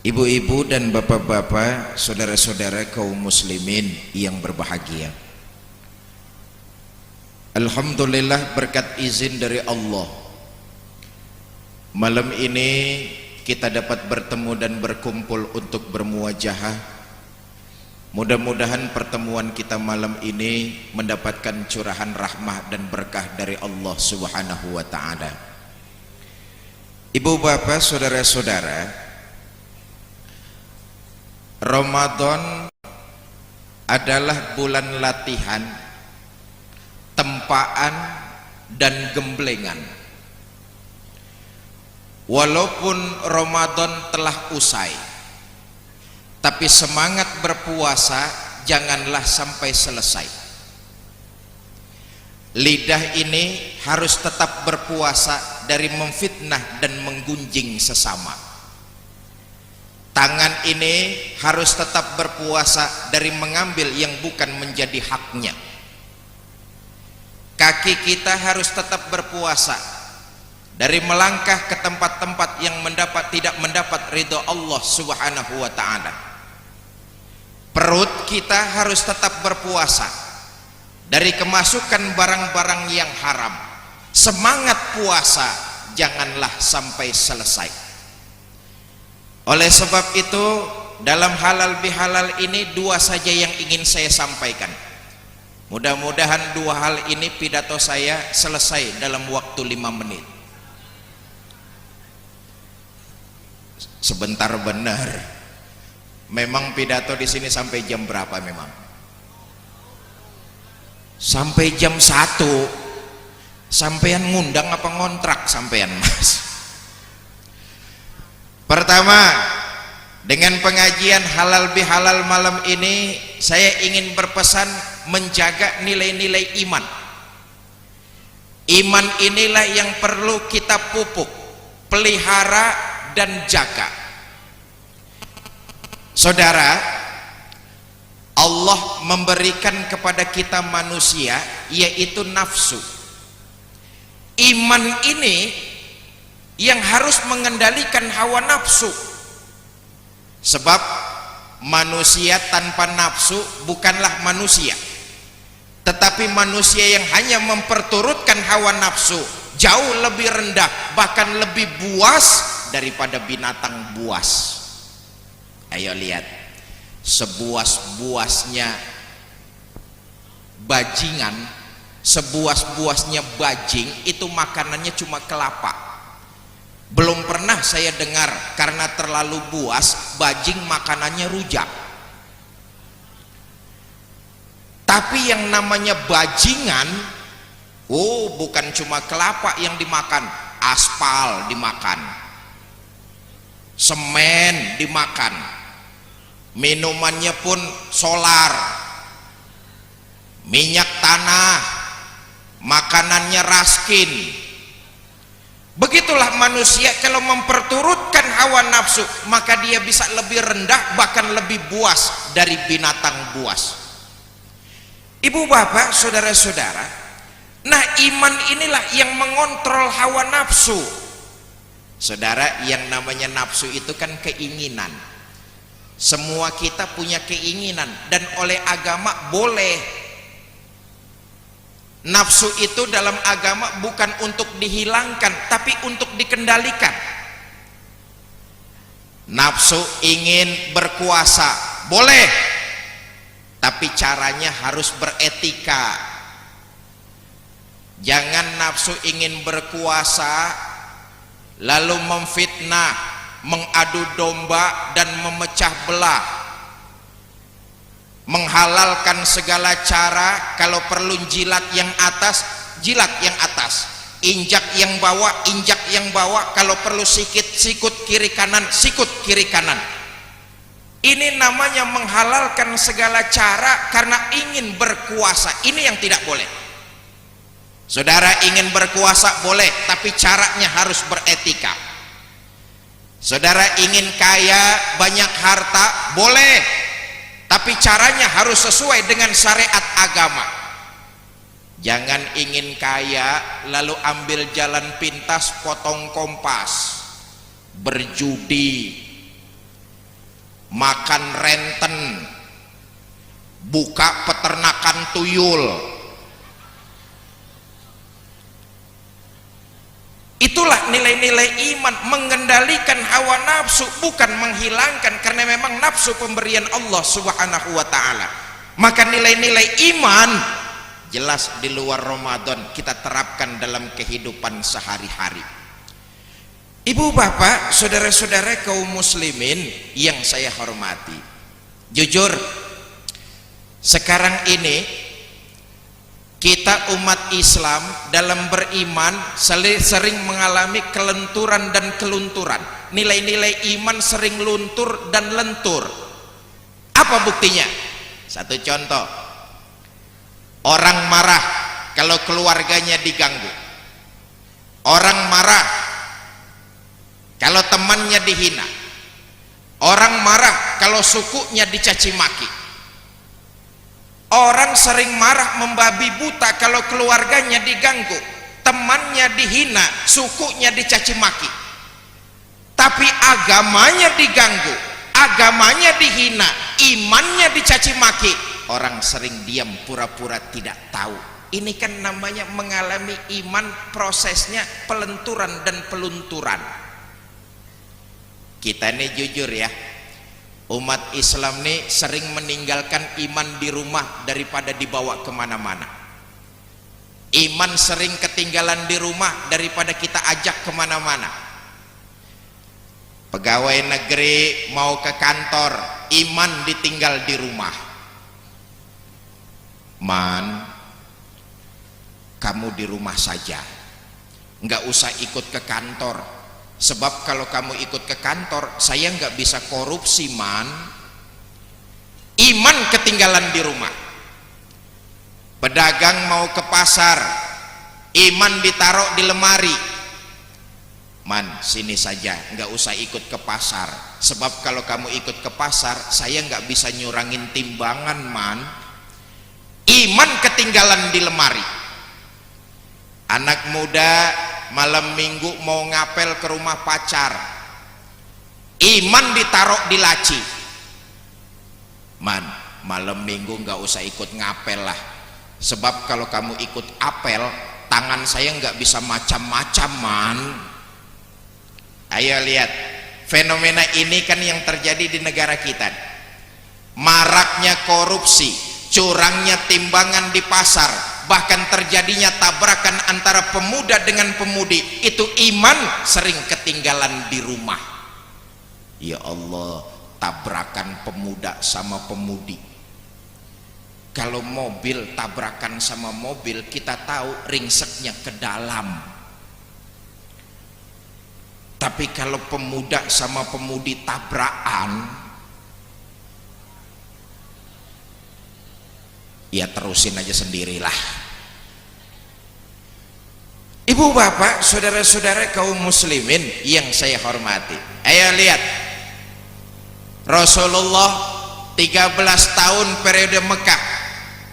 ibu-ibu dan bapak-bapak, saudara-saudara kaum muslimin yang berbahagia. Alhamdulillah berkat izin dari Allah, malam ini kita dapat bertemu dan berkumpul untuk bermuwajahah. Mudah-mudahan pertemuan kita malam ini mendapatkan curahan rahmah dan berkah dari Allah Subhanahu wa ta'ala. Ibu bapak saudara-saudara, Ramadan adalah bulan latihan, tempaan dan gemblengan. Walaupun Ramadan telah usai, tapi semangat berpuasa janganlah sampai selesai. Lidah ini harus tetap berpuasa dari memfitnah dan menggunjing sesama. Tangan ini harus tetap berpuasa dari mengambil yang bukan menjadi haknya. Kaki kita harus tetap berpuasa dari melangkah ke tempat-tempat yang tidak mendapat ridho Allah Subhanahu wa ta'ala. perut kita harus tetap berpuasa dari kemasukan barang-barang yang haram. Semangat puasa janganlah sampai selesai. Oleh sebab itu, dalam halal bihalal ini dua saja yang ingin saya sampaikan. Mudah-mudahan dua hal ini pidato saya selesai dalam waktu 5 menit. Sebentar benar. Memang pidato di sini sampai jam berapa memang? Sampai jam 1. Sampean ngundang apa ngontrak sampean, Mas? Pertama, dengan pengajian halal bihalal malam ini saya ingin berpesan menjaga nilai-nilai iman. Iman inilah yang perlu kita pupuk, pelihara dan jaga. Saudara, Allah memberikan kepada kita manusia yaitu nafsu. Iman ini yang harus mengendalikan hawa nafsu. Sebab manusia tanpa nafsu bukanlah manusia, tetapi manusia yang hanya memperturutkan hawa nafsu jauh lebih rendah, bahkan lebih buas daripada binatang buas. Ayo lihat, sebuas-buasnya bajingan, sebuas-buasnya bajing itu makanannya cuma kelapa. Belum pernah saya dengar karena terlalu buas bajing makanannya rujak. Tapi yang namanya bajingan, oh bukan cuma kelapa yang dimakan, aspal dimakan, semen dimakan, minumannya pun solar, minyak tanah, makanannya raskin. Begitulah manusia kalau memperturutkan hawa nafsu, maka dia bisa lebih rendah, bahkan lebih buas dari binatang buas. Ibu bapak, saudara-saudara, nah iman inilah yang mengontrol hawa nafsu. Saudara, yang namanya nafsu itu kan keinginan. Semua kita punya keinginan, dan oleh agama boleh. Nafsu itu dalam agama bukan untuk dihilangkan, tapi untuk dikendalikan. Nafsu ingin berkuasa, boleh, tapi caranya harus beretika. Jangan nafsu ingin berkuasa lalu memfitnah, mengadu domba dan memecah belah, menghalalkan segala cara. Kalau perlu jilat yang atas, jilat yang atas, injak yang bawah, injak yang bawah. Kalau perlu sikut kiri kanan, sikut kiri kanan. Ini namanya menghalalkan segala cara karena ingin berkuasa. Ini yang tidak boleh. Saudara ingin berkuasa boleh, tapi caranya harus beretika. Saudara ingin kaya, banyak harta, boleh, tapi caranya harus sesuai dengan syariat agama. Jangan ingin kaya lalu ambil jalan pintas, potong kompas, berjudi, makan renten, buka peternakan tuyul. Itulah nilai-nilai iman, mengendalikan hawa nafsu, bukan menghilangkan, karena memang nafsu pemberian Allah Subhanahu wa ta'ala. Maka nilai-nilai iman jelas di luar Ramadan kita terapkan dalam kehidupan sehari-hari. Ibu bapak, saudara-saudara kaum muslimin yang saya hormati, jujur sekarang ini kita umat Islam dalam beriman sering mengalami kelenturan dan kelunturan. Nilai-nilai iman sering luntur dan lentur. Apa buktinya? Satu contoh, orang marah kalau keluarganya diganggu, orang marah kalau temannya dihina, orang marah kalau sukunya dicaci maki. Orang sering marah membabi buta kalau keluarganya diganggu, temannya dihina, sukunya dicaci maki. Tapi agamanya diganggu, agamanya dihina, imannya dicaci maki, orang sering diam pura-pura tidak tahu. Ini kan namanya mengalami iman, prosesnya pelenturan dan pelunturan. Kita nih jujur ya, umat Islam nih sering meninggalkan iman di rumah daripada dibawa kemana-mana. Iman sering ketinggalan di rumah daripada kita ajak kemana-mana. Pegawai negeri mau ke kantor, iman ditinggal di rumah. Man, kamu di rumah saja, nggak usah ikut ke kantor, sebab kalau kamu ikut ke kantor saya nggak bisa korupsi. Man, iman ketinggalan di rumah. Pedagang mau ke pasar, iman ditaruh di lemari. Man, sini saja, nggak usah ikut ke pasar, sebab kalau kamu ikut ke pasar saya nggak bisa nyurangin timbangan. Man, iman ketinggalan di lemari. Anak muda malam minggu mau ngapel ke rumah pacar, iman ditaruh di laci. Man, malam minggu nggak usah ikut ngapel lah, sebab kalau kamu ikut apel tangan saya nggak bisa macam-macam. Man, ayo lihat fenomena ini kan yang terjadi di negara kita. Maraknya korupsi, curangnya timbangan di pasar, bahkan terjadinya tabrakan antara pemuda dengan pemudi. Itu iman sering ketinggalan di rumah. Ya Allah, tabrakan pemuda sama pemudi. Kalau mobil tabrakan sama mobil, kita tahu ringseknya ke dalam. Tapi kalau pemuda sama pemudi tabrakan, ya terusin aja sendirilah. Ibu bapak, saudara-saudara kaum muslimin yang saya hormati, ayo lihat Rasulullah 13 tahun periode Mekah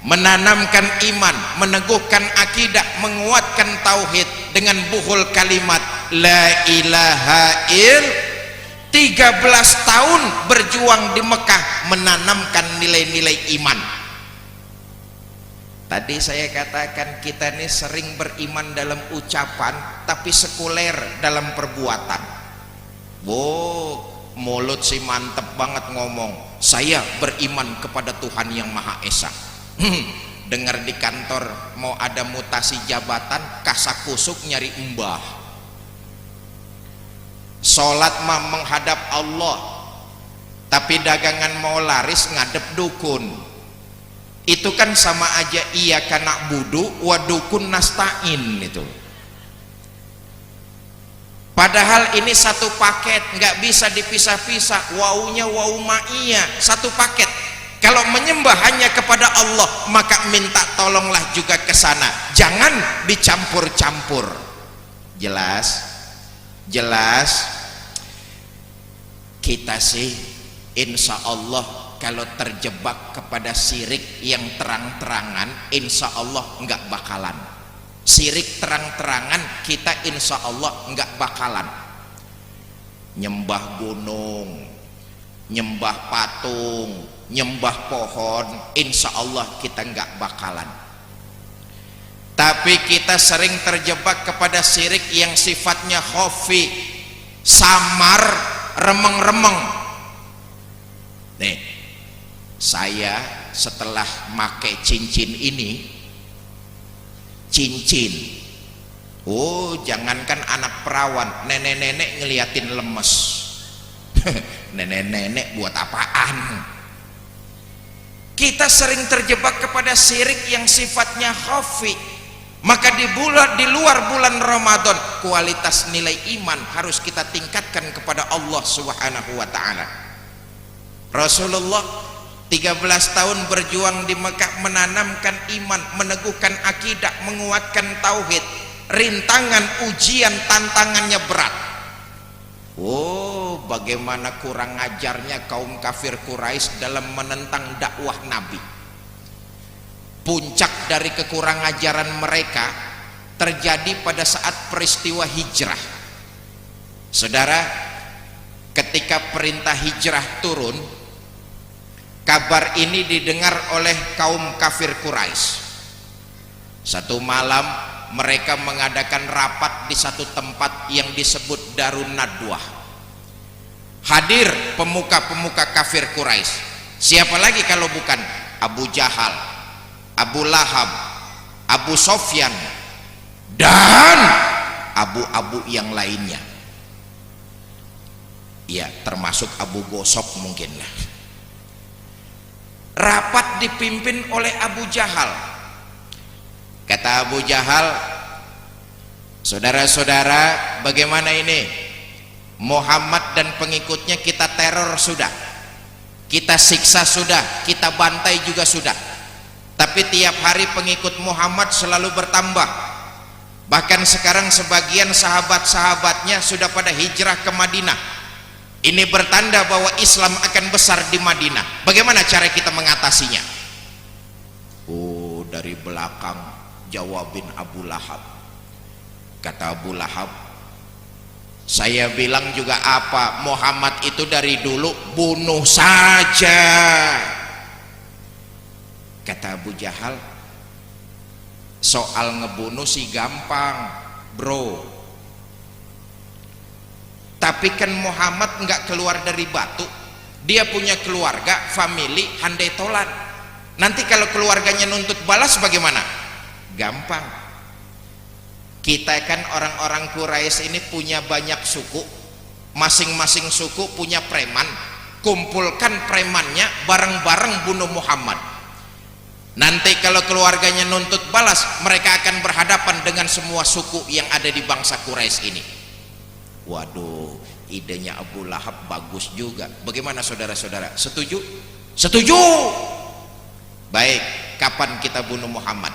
menanamkan iman, meneguhkan akidah, menguatkan tauhid dengan buhul kalimat la ilaha il. 13 tahun berjuang di Mekah menanamkan nilai-nilai iman. Tadi saya katakan kita ini sering beriman dalam ucapan tapi sekuler dalam perbuatan. Mulut sih mantep banget ngomong, saya beriman kepada Tuhan yang Maha Esa. Dengar di kantor mau ada mutasi jabatan, kasak-kusuk nyari embah. Sholat mah menghadap Allah, tapi dagangan mau laris ngadep dukun. Itu kan sama aja iya kana budu wa dukun nasta'in itu. Padahal ini satu paket, nggak bisa dipisah-pisah. Waunya wau ma'iyah, satu paket. Kalau menyembah hanya kepada Allah, maka minta tolonglah juga ke sana. Jangan dicampur-campur. Jelas? Jelas? Kita sih insya Allah kalau terjebak kepada syirik yang terang-terangan, insya Allah nggak bakalan. Syirik terang-terangan kita insya Allah nggak bakalan. Nyembah gunung, nyembah patung, nyembah pohon, insya Allah kita nggak bakalan. Tapi kita sering terjebak kepada syirik yang sifatnya khafi, samar, remeng-remeng. Nih, saya setelah pakai cincin ini, cincin, jangankan anak perawan, nenek-nenek ngeliatin lemes. Nenek-nenek buat apaan? Kita sering terjebak kepada syirik yang sifatnya khafi. Maka di luar bulan Ramadan, kualitas nilai iman harus kita tingkatkan kepada Allah Subhanahu wa ta'ala. Rasulullah 13 tahun berjuang di Mekah menanamkan iman, meneguhkan akidah, menguatkan tauhid. Rintangan, ujian, tantangannya berat. Bagaimana kurang ajarnya kaum kafir Quraisy dalam menentang dakwah Nabi. Puncak dari kekurang ajaran mereka terjadi pada saat peristiwa hijrah. Saudara, ketika perintah hijrah turun, Kabar ini didengar oleh kaum kafir Quraisy. Satu malam mereka mengadakan rapat di satu tempat yang disebut Darun Nadwah. Hadir pemuka-pemuka kafir Quraisy. Siapa lagi kalau bukan Abu Jahal, Abu Lahab, Abu Sofyan, dan abu-abu yang lainnya. Ya, termasuk Abu Gosok mungkin lah. Rapat dipimpin oleh Abu Jahal. Kata Abu Jahal, saudara-saudara, bagaimana ini? Muhammad dan pengikutnya kita teror sudah, kita siksa sudah, kita bantai juga sudah. Tapi tiap hari pengikut Muhammad selalu bertambah. Bahkan sekarang sebagian sahabat-sahabatnya sudah pada hijrah ke Madinah. Ini bertanda bahwa Islam akan besar di Madinah. Bagaimana cara kita mengatasinya? Oh, dari belakang jawabin Abu Lahab. Kata Abu Lahab, saya bilang juga apa, Muhammad itu dari dulu bunuh saja. Kata Abu Jahal, soal ngebunuh sih gampang bro, tapi kan Muhammad nggak keluar dari batu. Dia punya keluarga, family, handai tolan. Nanti kalau keluarganya nuntut balas bagaimana? Gampang. Kita kan orang-orang Quraisy ini punya banyak suku, masing-masing suku punya preman. Kumpulkan premannya, bareng-bareng bunuh Muhammad. Nanti kalau keluarganya nuntut balas, mereka akan berhadapan dengan semua suku yang ada di bangsa Quraisy ini. Waduh, idenya Abu Lahab bagus juga. Bagaimana saudara-saudara? Setuju? Setuju. Baik, kapan kita bunuh Muhammad?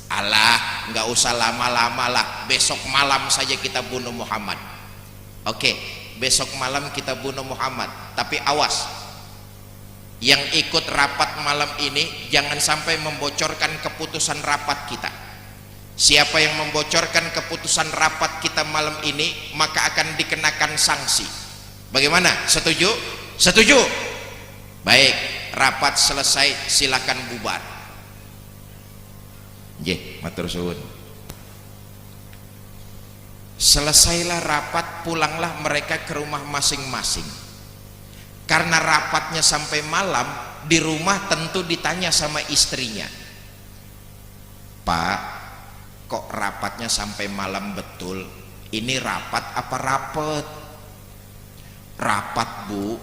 Alah, nggak usah lama-lama lah, besok malam saja kita bunuh Muhammad. Oke, besok malam kita bunuh Muhammad. Tapi awas, yang ikut rapat malam ini jangan sampai membocorkan keputusan rapat kita. Siapa yang membocorkan keputusan rapat kita malam ini, maka akan dikenakan sanksi. Bagaimana? Setuju? Setuju? Baik, rapat selesai, silakan bubar. Nggih, matur suwun. Selesailah rapat, pulanglah mereka ke rumah masing-masing. Karena rapatnya sampai malam, di rumah tentu ditanya sama istrinya, Pak, kok rapatnya sampai malam betul? Ini rapat apa rapet? Rapat bu,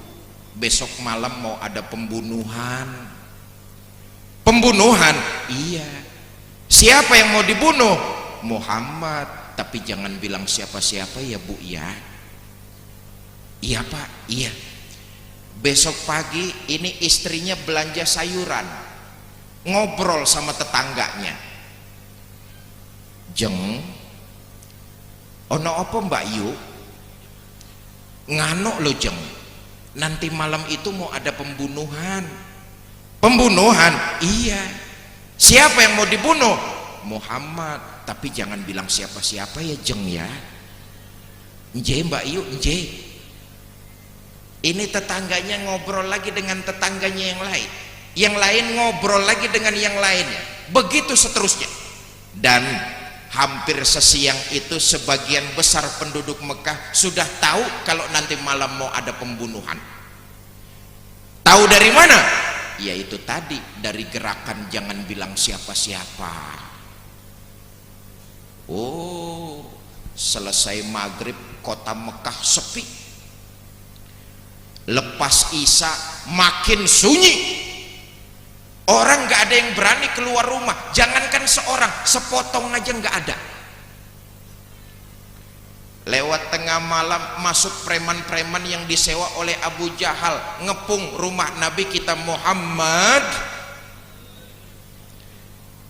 besok malam mau ada pembunuhan. Pembunuhan? Iya. Siapa yang mau dibunuh? Muhammad. Tapi jangan bilang siapa-siapa ya bu ya. Iya pak, iya. Besok pagi ini istrinya belanja sayuran, ngobrol sama tetangganya. Jeng, ono apa mbak Yu? Ngano lo jeng, nanti malam itu mau ada pembunuhan. Pembunuhan? Iya. Siapa yang mau dibunuh? Muhammad. Tapi jangan bilang siapa-siapa ya jeng ya. Nje mbak Yu, nje. Ini tetangganya ngobrol lagi dengan tetangganya yang lain, yang lain ngobrol lagi dengan yang lainnya, begitu seterusnya. Dan hampir sesiang itu sebagian besar penduduk Mekah sudah tahu kalau nanti malam mau ada pembunuhan. Tahu dari mana? Yaitu tadi, dari gerakan jangan bilang siapa-siapa. Oh, selesai maghrib kota Mekah sepi. Lepas Isya makin sunyi. Orang gak ada yang berani keluar rumah. Jangankan seorang, sepotong aja gak ada. Lewat tengah malam masuk preman-preman yang disewa oleh Abu Jahal, ngepung rumah Nabi kita Muhammad.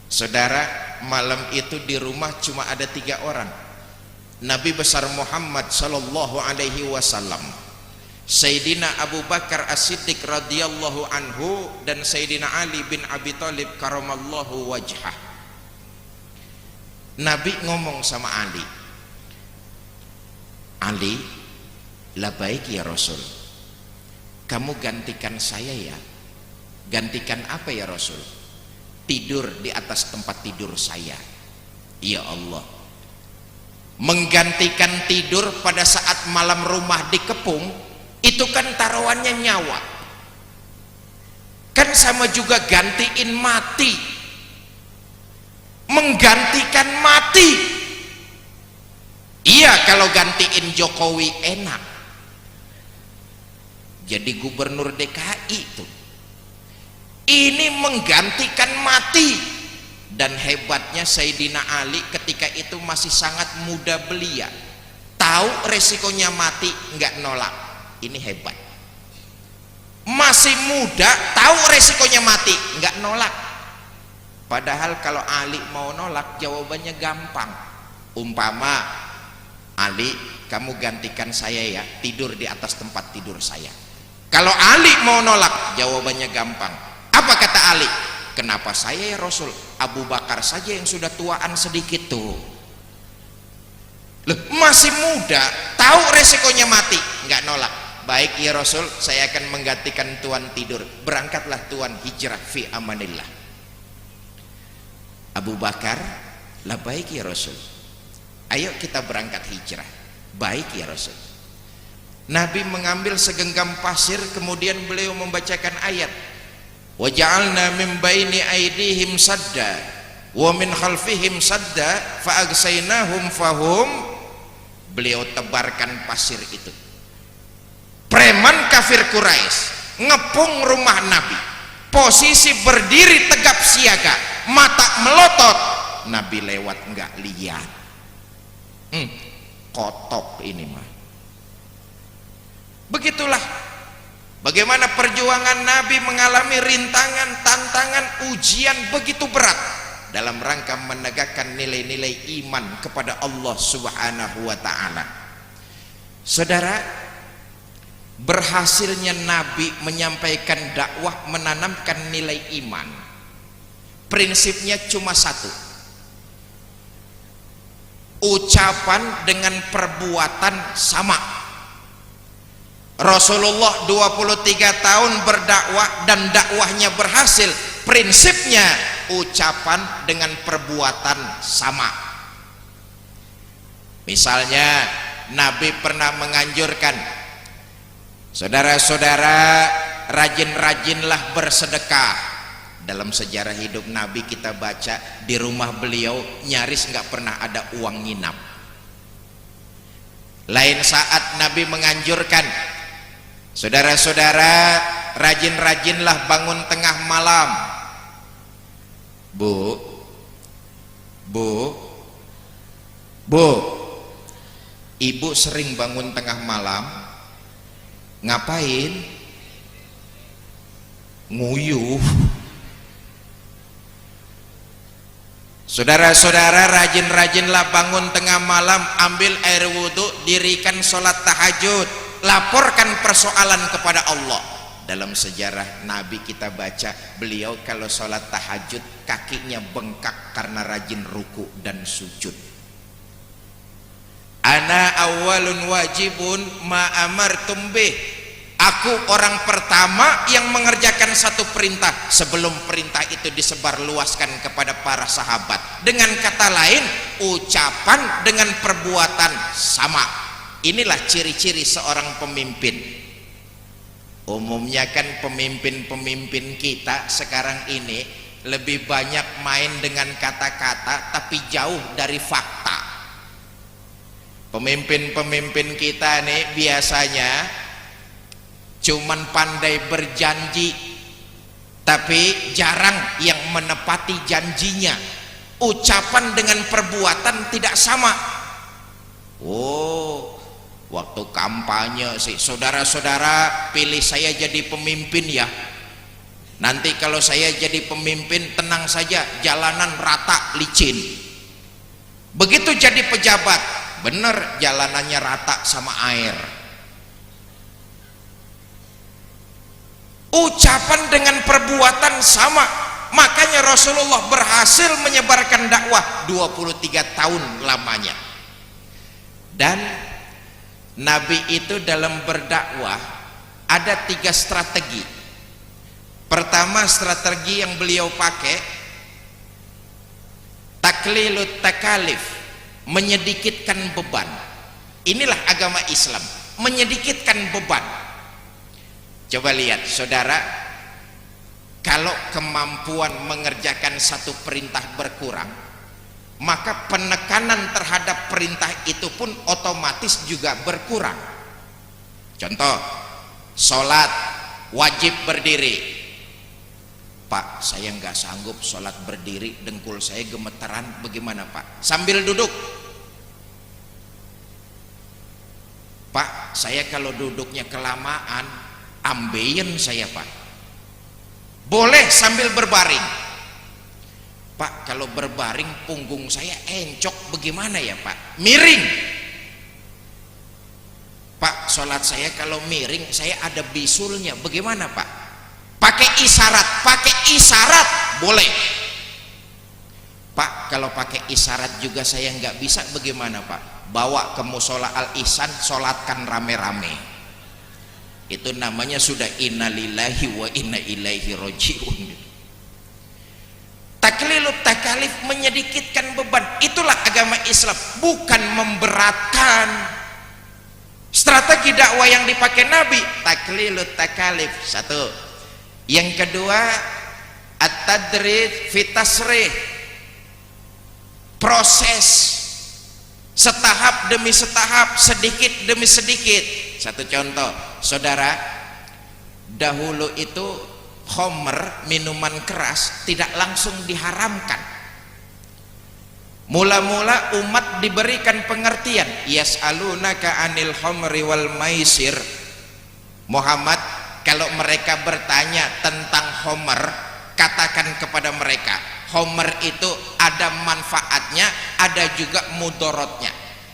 Saudara, malam itu di rumah cuma ada 3 orang. Nabi besar Muhammad sallallahu alaihi wasallam, Sayyidina Abu Bakar As-Siddiq radhiyallahu anhu, dan Sayyidina Ali bin Abi Thalib karamallahu wajhah. Nabi ngomong sama Ali, Ali, la baik ya Rasul, kamu gantikan saya ya. Gantikan apa ya Rasul? Tidur di atas tempat tidur saya. Ya Allah, menggantikan tidur pada saat malam rumah dikepung, itu kan taruhannya nyawa. Kan sama juga gantiin mati, menggantikan mati. Iya, kalau gantiin Jokowi enak, jadi gubernur DKI itu. Ini menggantikan mati. Dan hebatnya Sayyidina Ali ketika itu masih sangat muda belia, tahu resikonya mati, nggak nolak. Ini hebat. Masih muda, tahu resikonya mati, nggak nolak. Padahal kalau Ali mau nolak, jawabannya gampang. Umpama, Ali, kamu gantikan saya ya, tidur di atas tempat tidur saya. Kalau Ali mau nolak, jawabannya gampang. Apa kata Ali? Kenapa saya ya Rasul? Abu Bakar saja yang sudah tuaan sedikit tuh. Loh, masih muda, tahu resikonya mati, nggak nolak. Baik ya Rasul, saya akan menggantikan tuan tidur. Berangkatlah tuan hijrah fi amanillah. Abu Bakar, lah baik ya Rasul, ayo kita berangkat hijrah. Baik ya Rasul. Nabi mengambil segenggam pasir, kemudian beliau membacakan ayat, wa ja'alna min baini aydihim sadda wa min khalfihim sadda fa agsaynahum fahum. Beliau tebarkan pasir itu. Preman kafir Quraisy ngepung rumah Nabi, posisi berdiri tegap siaga, mata melotot. Nabi lewat enggak lihat. Kotok ini mah. Begitulah bagaimana perjuangan Nabi mengalami rintangan, tantangan, ujian begitu berat dalam rangka menegakkan nilai-nilai iman kepada Allah Subhanahu wa ta'ala. Saudara, berhasilnya Nabi menyampaikan dakwah, menanamkan nilai iman, prinsipnya cuma satu: ucapan dengan perbuatan sama. Rasulullah 23 tahun berdakwah dan dakwahnya berhasil. Prinsipnya ucapan dengan perbuatan sama. Misalnya Nabi pernah menganjurkan, saudara-saudara, rajin-rajinlah bersedekah. Dalam sejarah hidup Nabi kita baca, di rumah beliau nyaris nggak pernah ada uang nginap. Lain saat Nabi menganjurkan, saudara-saudara, rajin-rajinlah bangun tengah malam. Bu, ibu sering bangun tengah malam. Ngapain? Nguyuh. Saudara-saudara, rajin-rajinlah bangun tengah malam, ambil air wudhu, dirikan sholat tahajud, laporkan persoalan kepada Allah. Dalam sejarah Nabi kita baca, beliau kalau sholat tahajud kakinya bengkak karena rajin ruku dan sujud. Ana awalun wajibun ma amartum bih. Aku orang pertama yang mengerjakan satu perintah sebelum perintah itu disebarluaskan kepada para sahabat. Dengan kata lain, ucapan dengan perbuatan sama. Inilah ciri-ciri seorang pemimpin. Umumnya kan pemimpin-pemimpin kita sekarang ini lebih banyak main dengan kata-kata tapi jauh dari fakta. Pemimpin-pemimpin kita nih biasanya cuman pandai berjanji tapi jarang yang menepati janjinya. Ucapan dengan perbuatan tidak sama. Oh, waktu kampanye sih, saudara-saudara, pilih saya jadi pemimpin ya. Nanti kalau saya jadi pemimpin, tenang saja, jalanan rata licin. Begitu jadi pejabat, bener jalanannya rata sama air. Ucapan dengan perbuatan sama. Makanya Rasulullah berhasil menyebarkan dakwah 23 tahun lamanya. Dan Nabi itu dalam berdakwah ada 3 strategi. Pertama, strategi yang beliau pakai taklilut takalif, menyedikitkan beban. Inilah agama Islam, menyedikitkan beban. Coba lihat saudara, kalau kemampuan mengerjakan satu perintah berkurang, maka penekanan terhadap perintah itu pun otomatis juga berkurang. Contoh, sholat wajib berdiri. Pak, saya nggak sanggup sholat berdiri, dengkul saya gemeteran, bagaimana Pak? Sambil duduk. Pak, saya kalau duduknya kelamaan, ambeien saya Pak. Boleh sambil berbaring. Pak, kalau berbaring punggung saya encok, bagaimana ya Pak? Miring. Pak, sholat saya kalau miring, saya ada bisulnya, bagaimana Pak? Pakai isyarat boleh. Pak, kalau pakai isyarat juga saya nggak bisa, bagaimana Pak? Bawa ke musola al-ihsan, sholatkan rame-rame. Itu namanya sudah innalillahi wa inna ilaihi rajiun. Taklilut takalif, menyedikitkan beban. Itulah agama Islam, bukan memberatkan. Strategi dakwah yang dipakai Nabi taklilut takalif. Satu. Yang kedua, at-tadrij fi tasrih, proses setahap demi setahap, sedikit demi sedikit. Satu contoh, saudara, dahulu itu khamr, minuman keras, tidak langsung diharamkan. Mula-mula umat diberikan pengertian, yas'alunaka anil khamri wal maisir. Muhammad, kalau mereka bertanya tentang khamr, katakan kepada mereka, khamr itu ada manfaatnya, ada juga mudorotnya.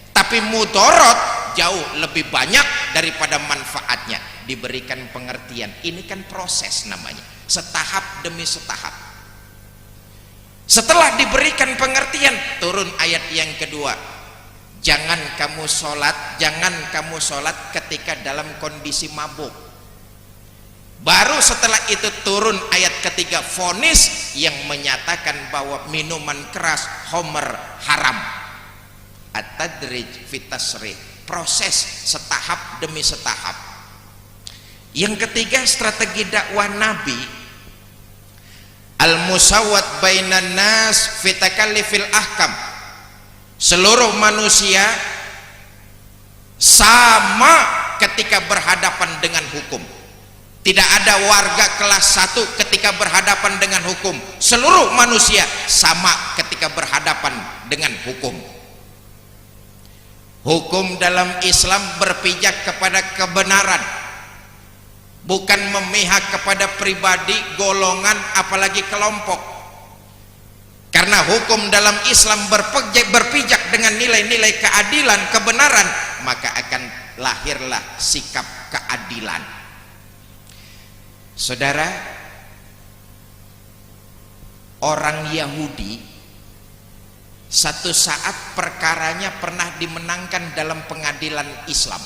Tapi mudorot jauh lebih banyak daripada manfaatnya. Diberikan pengertian. Ini kan proses namanya, setahap demi setahap. Setelah diberikan pengertian, turun ayat yang kedua. Jangan kamu sholat ketika dalam kondisi mabuk. Baru setelah itu turun ayat ketiga, vonis yang menyatakan bahwa minuman keras khamr haram. At-tadrij fi tasrih, proses setahap demi setahap. Yang ketiga, strategi dakwah Nabi al-musawwat bainan nas fi takallifil ahkam. Seluruh manusia sama ketika berhadapan dengan hukum. Tidak ada warga kelas 1 ketika berhadapan dengan hukum. Seluruh manusia sama ketika berhadapan dengan hukum. Hukum dalam Islam berpijak kepada kebenaran, bukan memihak kepada pribadi, golongan, apalagi kelompok. Karena hukum dalam Islam berpijak dengan nilai-nilai keadilan, kebenaran, maka akan lahirlah sikap keadilan. Saudara, orang Yahudi satu saat perkaranya pernah dimenangkan dalam pengadilan Islam.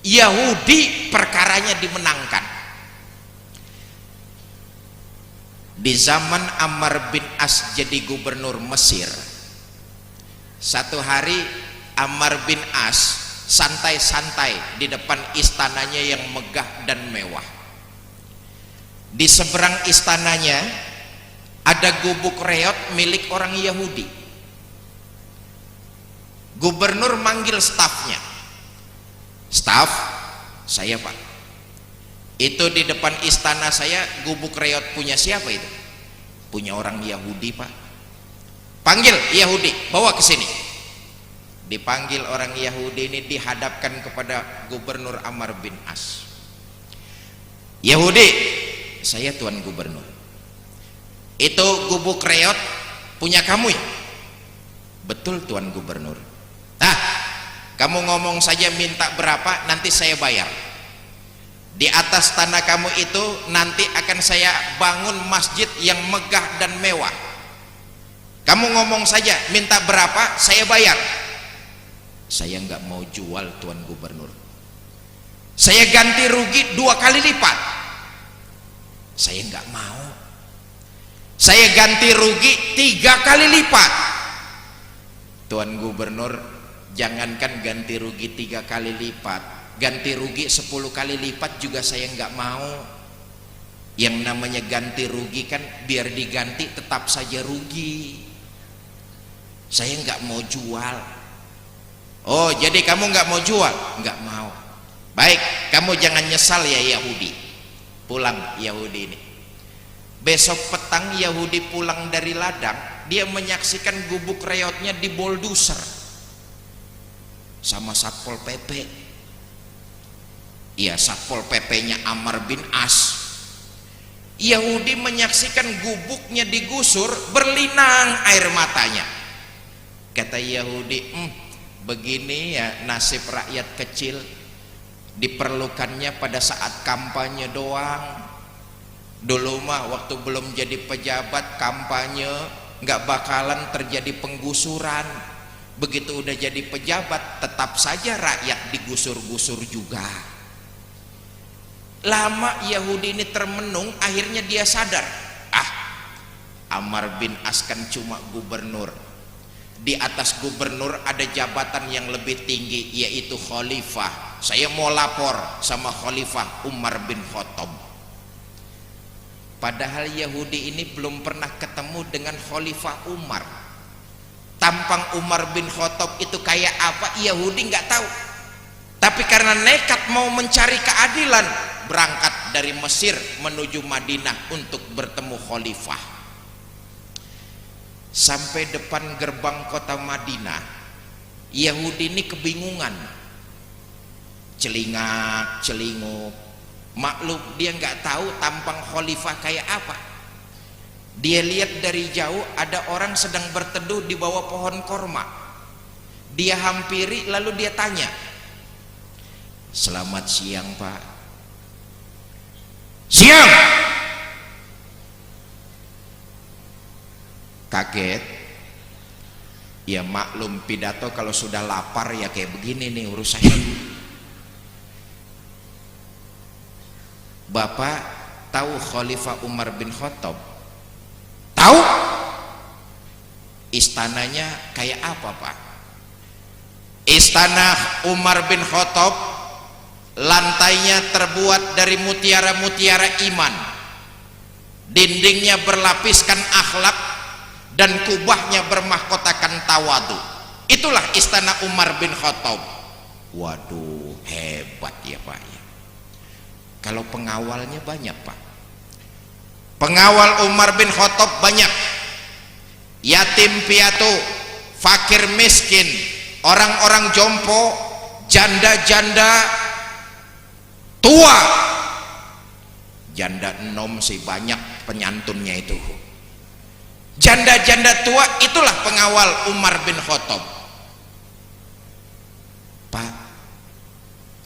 Yahudi perkaranya dimenangkan. Di zaman Ammar bin As jadi gubernur Mesir, satu hari Ammar bin As santai-santai di depan istananya yang megah dan mewah. Di seberang istananya ada gubuk reot milik orang Yahudi. Gubernur manggil stafnya. Staf, saya Pak, itu di depan istana saya gubuk reot punya siapa itu? Punya orang Yahudi Pak. Panggil Yahudi, bawa ke sini. Dipanggil orang Yahudi ini, dihadapkan kepada Gubernur Ammar bin As. Yahudi, saya Tuan Gubernur, itu gubuk reot punya kamu ya? Betul Tuan Gubernur. Nah, kamu ngomong saja minta berapa, nanti saya bayar. Di atas tanah kamu itu nanti akan saya bangun masjid yang megah dan mewah. Kamu ngomong saja minta berapa, saya bayar. Saya nggak mau jual Tuan Gubernur, saya ganti rugi 2 kali lipat. Saya nggak mau. Saya ganti rugi 3 kali lipat. Tuan Gubernur, jangankan ganti rugi 3 kali lipat, ganti rugi 10 kali lipat juga saya nggak mau. Yang namanya ganti rugi kan biar diganti tetap saja rugi. Saya nggak mau jual. Oh, jadi kamu nggak mau jual? Nggak mau. Baik, kamu jangan nyesal ya Yahudi. Pulang Yahudi ini. Besok petang Yahudi pulang dari ladang, dia menyaksikan gubuk reotnya di bulldozer sama Satpol PP. Iya, Satpol PP-nya Ammar bin As. Yahudi menyaksikan gubuknya digusur, berlinang air matanya. Kata Yahudi, begini ya nasib rakyat kecil, diperlukannya pada saat kampanye doang. Dulu mah waktu belum jadi pejabat kampanye nggak bakalan terjadi penggusuran. Begitu udah jadi pejabat tetap saja rakyat digusur-gusur juga. Lama Yahudi ini termenung, akhirnya dia sadar, Ammar bin As kan cuma gubernur. Di atas gubernur ada jabatan yang lebih tinggi, yaitu khalifah. Saya mau lapor sama khalifah Umar bin Khattab. Padahal Yahudi ini belum pernah ketemu dengan khalifah Umar. Tampang Umar bin Khattab itu kayak apa Yahudi nggak tahu. Tapi karena nekat mau mencari keadilan, berangkat dari Mesir menuju Madinah untuk bertemu khalifah. Sampai depan gerbang kota Madinah, Yahudi ini kebingungan, celingak celinguk. Maklum dia nggak tahu tampang khalifah kayak apa. Dia lihat dari jauh ada orang sedang berteduh di bawah pohon korma. Dia hampiri lalu dia tanya, "Selamat siang Pak." "Siang." Kaget. Ya maklum pidato kalau sudah lapar ya kayak begini nih urusannya. "Bapak tahu Khalifah Umar bin Khattab?" "Tahu." "Istananya kayak apa Pak?" "Istana Umar bin Khattab lantainya terbuat dari mutiara-mutiara iman, dindingnya berlapiskan akhlak, dan kubahnya bermahkotakan tawadu. Itulah istana Umar bin Khattab." Waduh, hebat ya Pak ya. Kalau pengawalnya banyak Pak. Pengawal Umar bin Khattab banyak. Yatim piatu, fakir miskin, orang-orang jompo, janda-janda tua. Janda enom sih banyak penyantunnya itu. Janda-janda tua itulah pengawal Umar bin Khattab. Pak,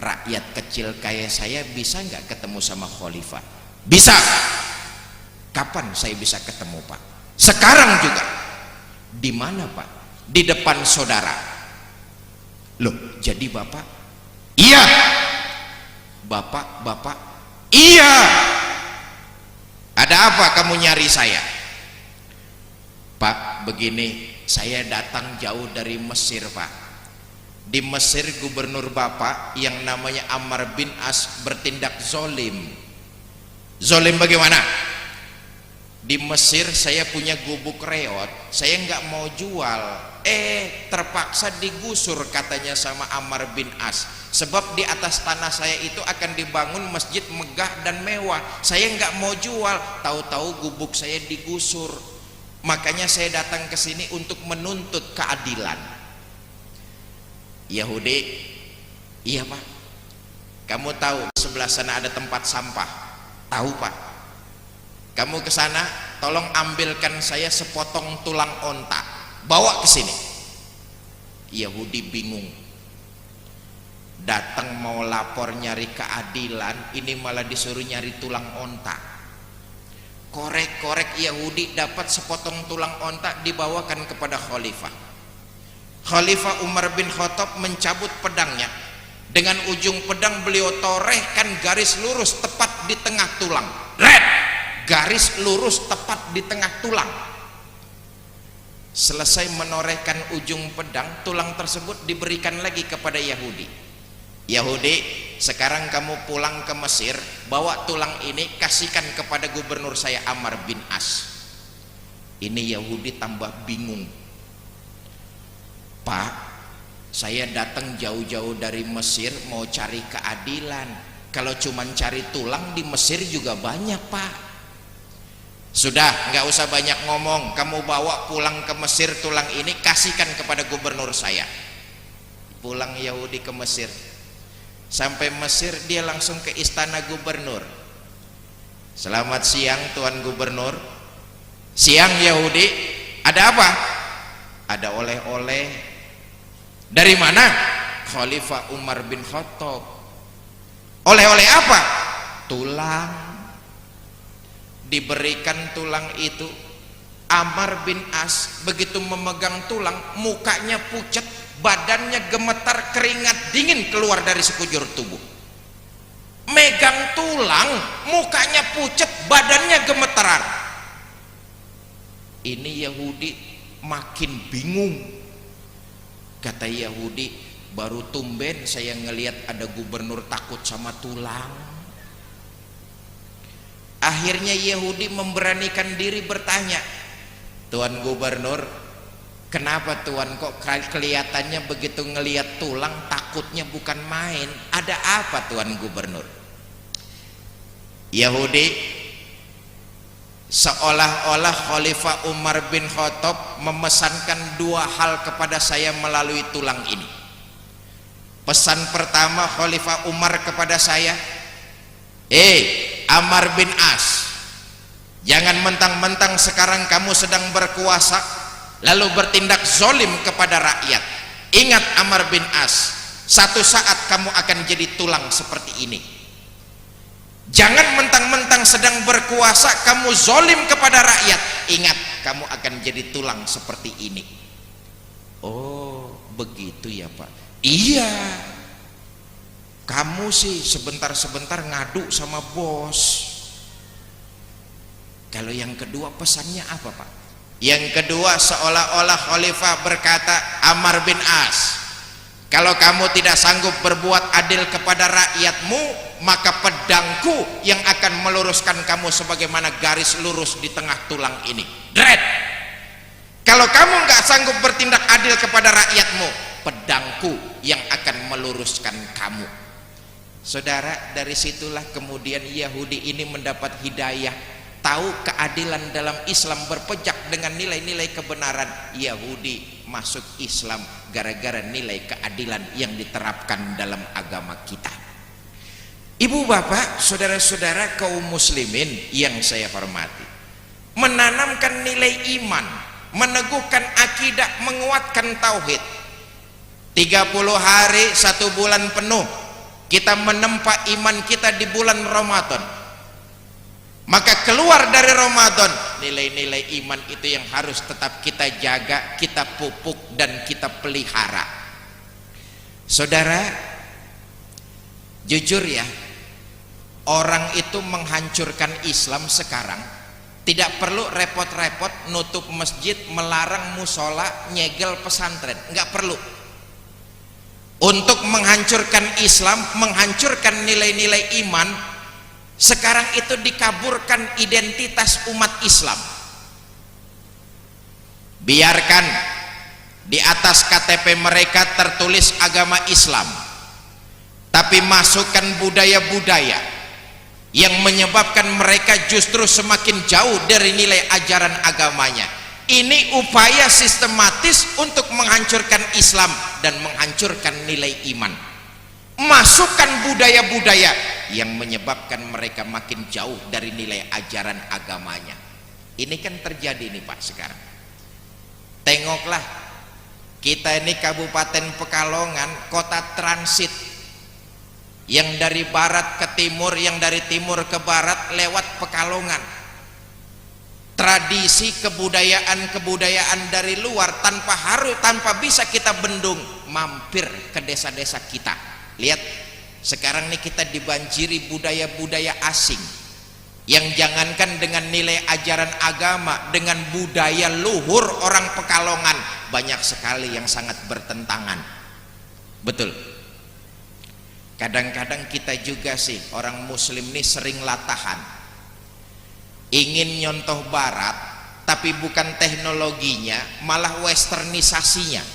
rakyat kecil kayak saya bisa nggak ketemu sama khalifah? Bisa. Kapan saya bisa ketemu Pak? Sekarang juga. Di mana Pak? Di depan saudara. Loh, jadi Bapak? Iya. Bapak? Iya. Ada apa kamu nyari saya? Pak, begini, saya datang jauh dari Mesir Pak. Di Mesir gubernur Bapak yang namanya Ammar bin As bertindak zolim. Zolim bagaimana? Di Mesir saya punya gubuk reot, saya nggak mau jual, terpaksa digusur katanya sama Ammar bin As. Sebab di atas tanah saya itu akan dibangun masjid megah dan mewah. Saya nggak mau jual, tahu-tahu gubuk saya digusur. Makanya saya datang ke sini untuk menuntut keadilan. Yahudi, iya Pak. Kamu tahu sebelah sana ada tempat sampah? Tahu Pak. Kamu ke sana, tolong ambilkan saya sepotong tulang onta, bawa ke sini. Yahudi bingung. Datang mau lapor nyari keadilan, ini malah disuruh nyari tulang onta. Korek-korek Yahudi dapat sepotong tulang onta, dibawakan kepada khalifah. Khalifah Umar bin Khattab mencabut pedangnya. Dengan ujung pedang beliau torehkan garis lurus tepat di tengah tulang. Red! garis lurus tepat di tengah tulang. Selesai menorehkan ujung pedang, tulang tersebut diberikan lagi kepada Yahudi. Yahudi, sekarang kamu pulang ke Mesir, bawa tulang ini kasihkan kepada gubernur saya Amr bin As. Ini Yahudi tambah bingung. Pak, saya datang jauh-jauh dari Mesir mau cari keadilan. Kalau cuma cari tulang di Mesir juga banyak, Pak. Sudah, nggak usah banyak ngomong. Kamu bawa pulang ke Mesir tulang ini, kasihkan kepada gubernur saya. Pulang Yahudi ke Mesir. Sampai Mesir dia langsung ke istana gubernur. Selamat siang Tuan Gubernur. Siang Yahudi. Ada apa? Ada oleh-oleh. Dari mana? Khalifah Umar bin Khattab. Oleh-oleh apa? Tulang. Diberikan tulang itu. Amr bin As begitu memegang tulang, mukanya pucat, badannya gemetar, keringat dingin keluar dari sekujur tubuh. Megang tulang, mukanya pucat, badannya gemeteran. Ini Yahudi makin bingung. Kata Yahudi, baru tumben saya ngelihat ada gubernur takut sama tulang. Akhirnya Yahudi memberanikan diri bertanya, Tuan Gubernur, kenapa Tuan kok kelihatannya begitu ngelihat tulang takutnya bukan main? Ada apa Tuan Gubernur? Yahudi, seolah-olah Khalifah Umar bin Khattab memesankan dua hal kepada saya melalui tulang ini. Pesan pertama Khalifah Umar kepada saya, Amr bin As, jangan mentang-mentang sekarang kamu sedang berkuasa lalu bertindak zolim kepada rakyat. Ingat Amr bin As, satu saat kamu akan jadi tulang seperti ini. Jangan mentang-mentang sedang berkuasa kamu zolim kepada rakyat. Ingat, kamu akan jadi tulang seperti ini. Oh, begitu ya Pak. Iya. Kamu sih sebentar-sebentar ngadu sama bos. Kalau yang kedua pesannya apa Pak? Yang kedua seolah-olah Khalifah berkata, Amr bin As, kalau kamu tidak sanggup berbuat adil kepada rakyatmu, maka pedangku yang akan meluruskan kamu sebagaimana garis lurus di tengah tulang ini. Dret! Kalau kamu nggak sanggup bertindak adil kepada rakyatmu, pedangku yang akan meluruskan kamu. Saudara, dari situlah kemudian Yahudi ini mendapat hidayah, tahu keadilan dalam Islam berpejak dengan nilai-nilai kebenaran. Yahudi masuk Islam gara-gara nilai keadilan yang diterapkan dalam agama kita. Ibu bapak, saudara-saudara kaum muslimin yang saya hormati, menanamkan nilai iman, meneguhkan akidah, menguatkan tauhid. 30 hari 1 bulan penuh kita menempa iman kita di bulan Ramadan. Maka keluar dari Ramadan, nilai-nilai iman itu yang harus tetap kita jaga, kita pupuk dan kita pelihara. Saudara, jujur ya, orang itu menghancurkan Islam sekarang tidak perlu repot-repot nutup masjid, melarang musola, nyegel pesantren, nggak perlu. Untuk menghancurkan Islam, menghancurkan nilai-nilai iman, sekarang itu dikaburkan identitas umat Islam. Biarkan di atas KTP mereka tertulis agama Islam, tapi masukkan budaya-budaya yang menyebabkan mereka justru semakin jauh dari nilai ajaran agamanya. Ini upaya sistematis untuk menghancurkan Islam dan menghancurkan nilai iman. Masukkan budaya-budaya yang menyebabkan mereka makin jauh dari nilai ajaran agamanya. Ini kan terjadi nih Pak sekarang. Tengoklah, kita ini Kabupaten Pekalongan, kota transit, yang dari barat ke timur, yang dari timur ke barat lewat Pekalongan. Tradisi kebudayaan dari luar tanpa bisa kita bendung, mampir ke desa-desa kita. Lihat, sekarang nih kita dibanjiri budaya-budaya asing. Yang jangankan dengan nilai ajaran agama, dengan budaya luhur orang Pekalongan banyak sekali yang sangat bertentangan. Betul. Kadang-kadang kita juga sih orang muslim ini sering latahan, ingin nyontoh barat, tapi bukan teknologinya, malah westernisasinya.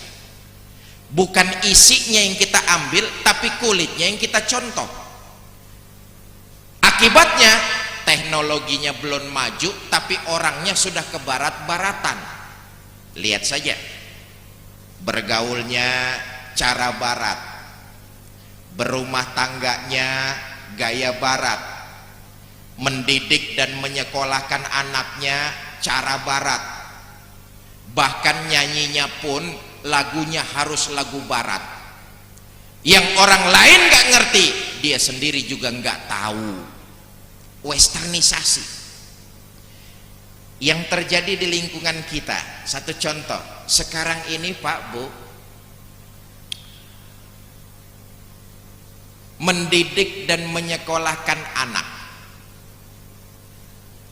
Bukan isinya yang kita ambil, tapi kulitnya yang kita contoh. Akibatnya teknologinya belum maju, tapi orangnya sudah ke barat-baratan. Lihat saja, bergaulnya cara barat, berumah tangganya gaya barat, mendidik dan menyekolahkan anaknya cara barat, bahkan nyanyinya pun lagunya harus lagu barat yang orang lain gak ngerti, dia sendiri juga gak tahu. Westernisasi yang terjadi di lingkungan kita. Satu contoh, sekarang ini Pak Bu, mendidik dan menyekolahkan anak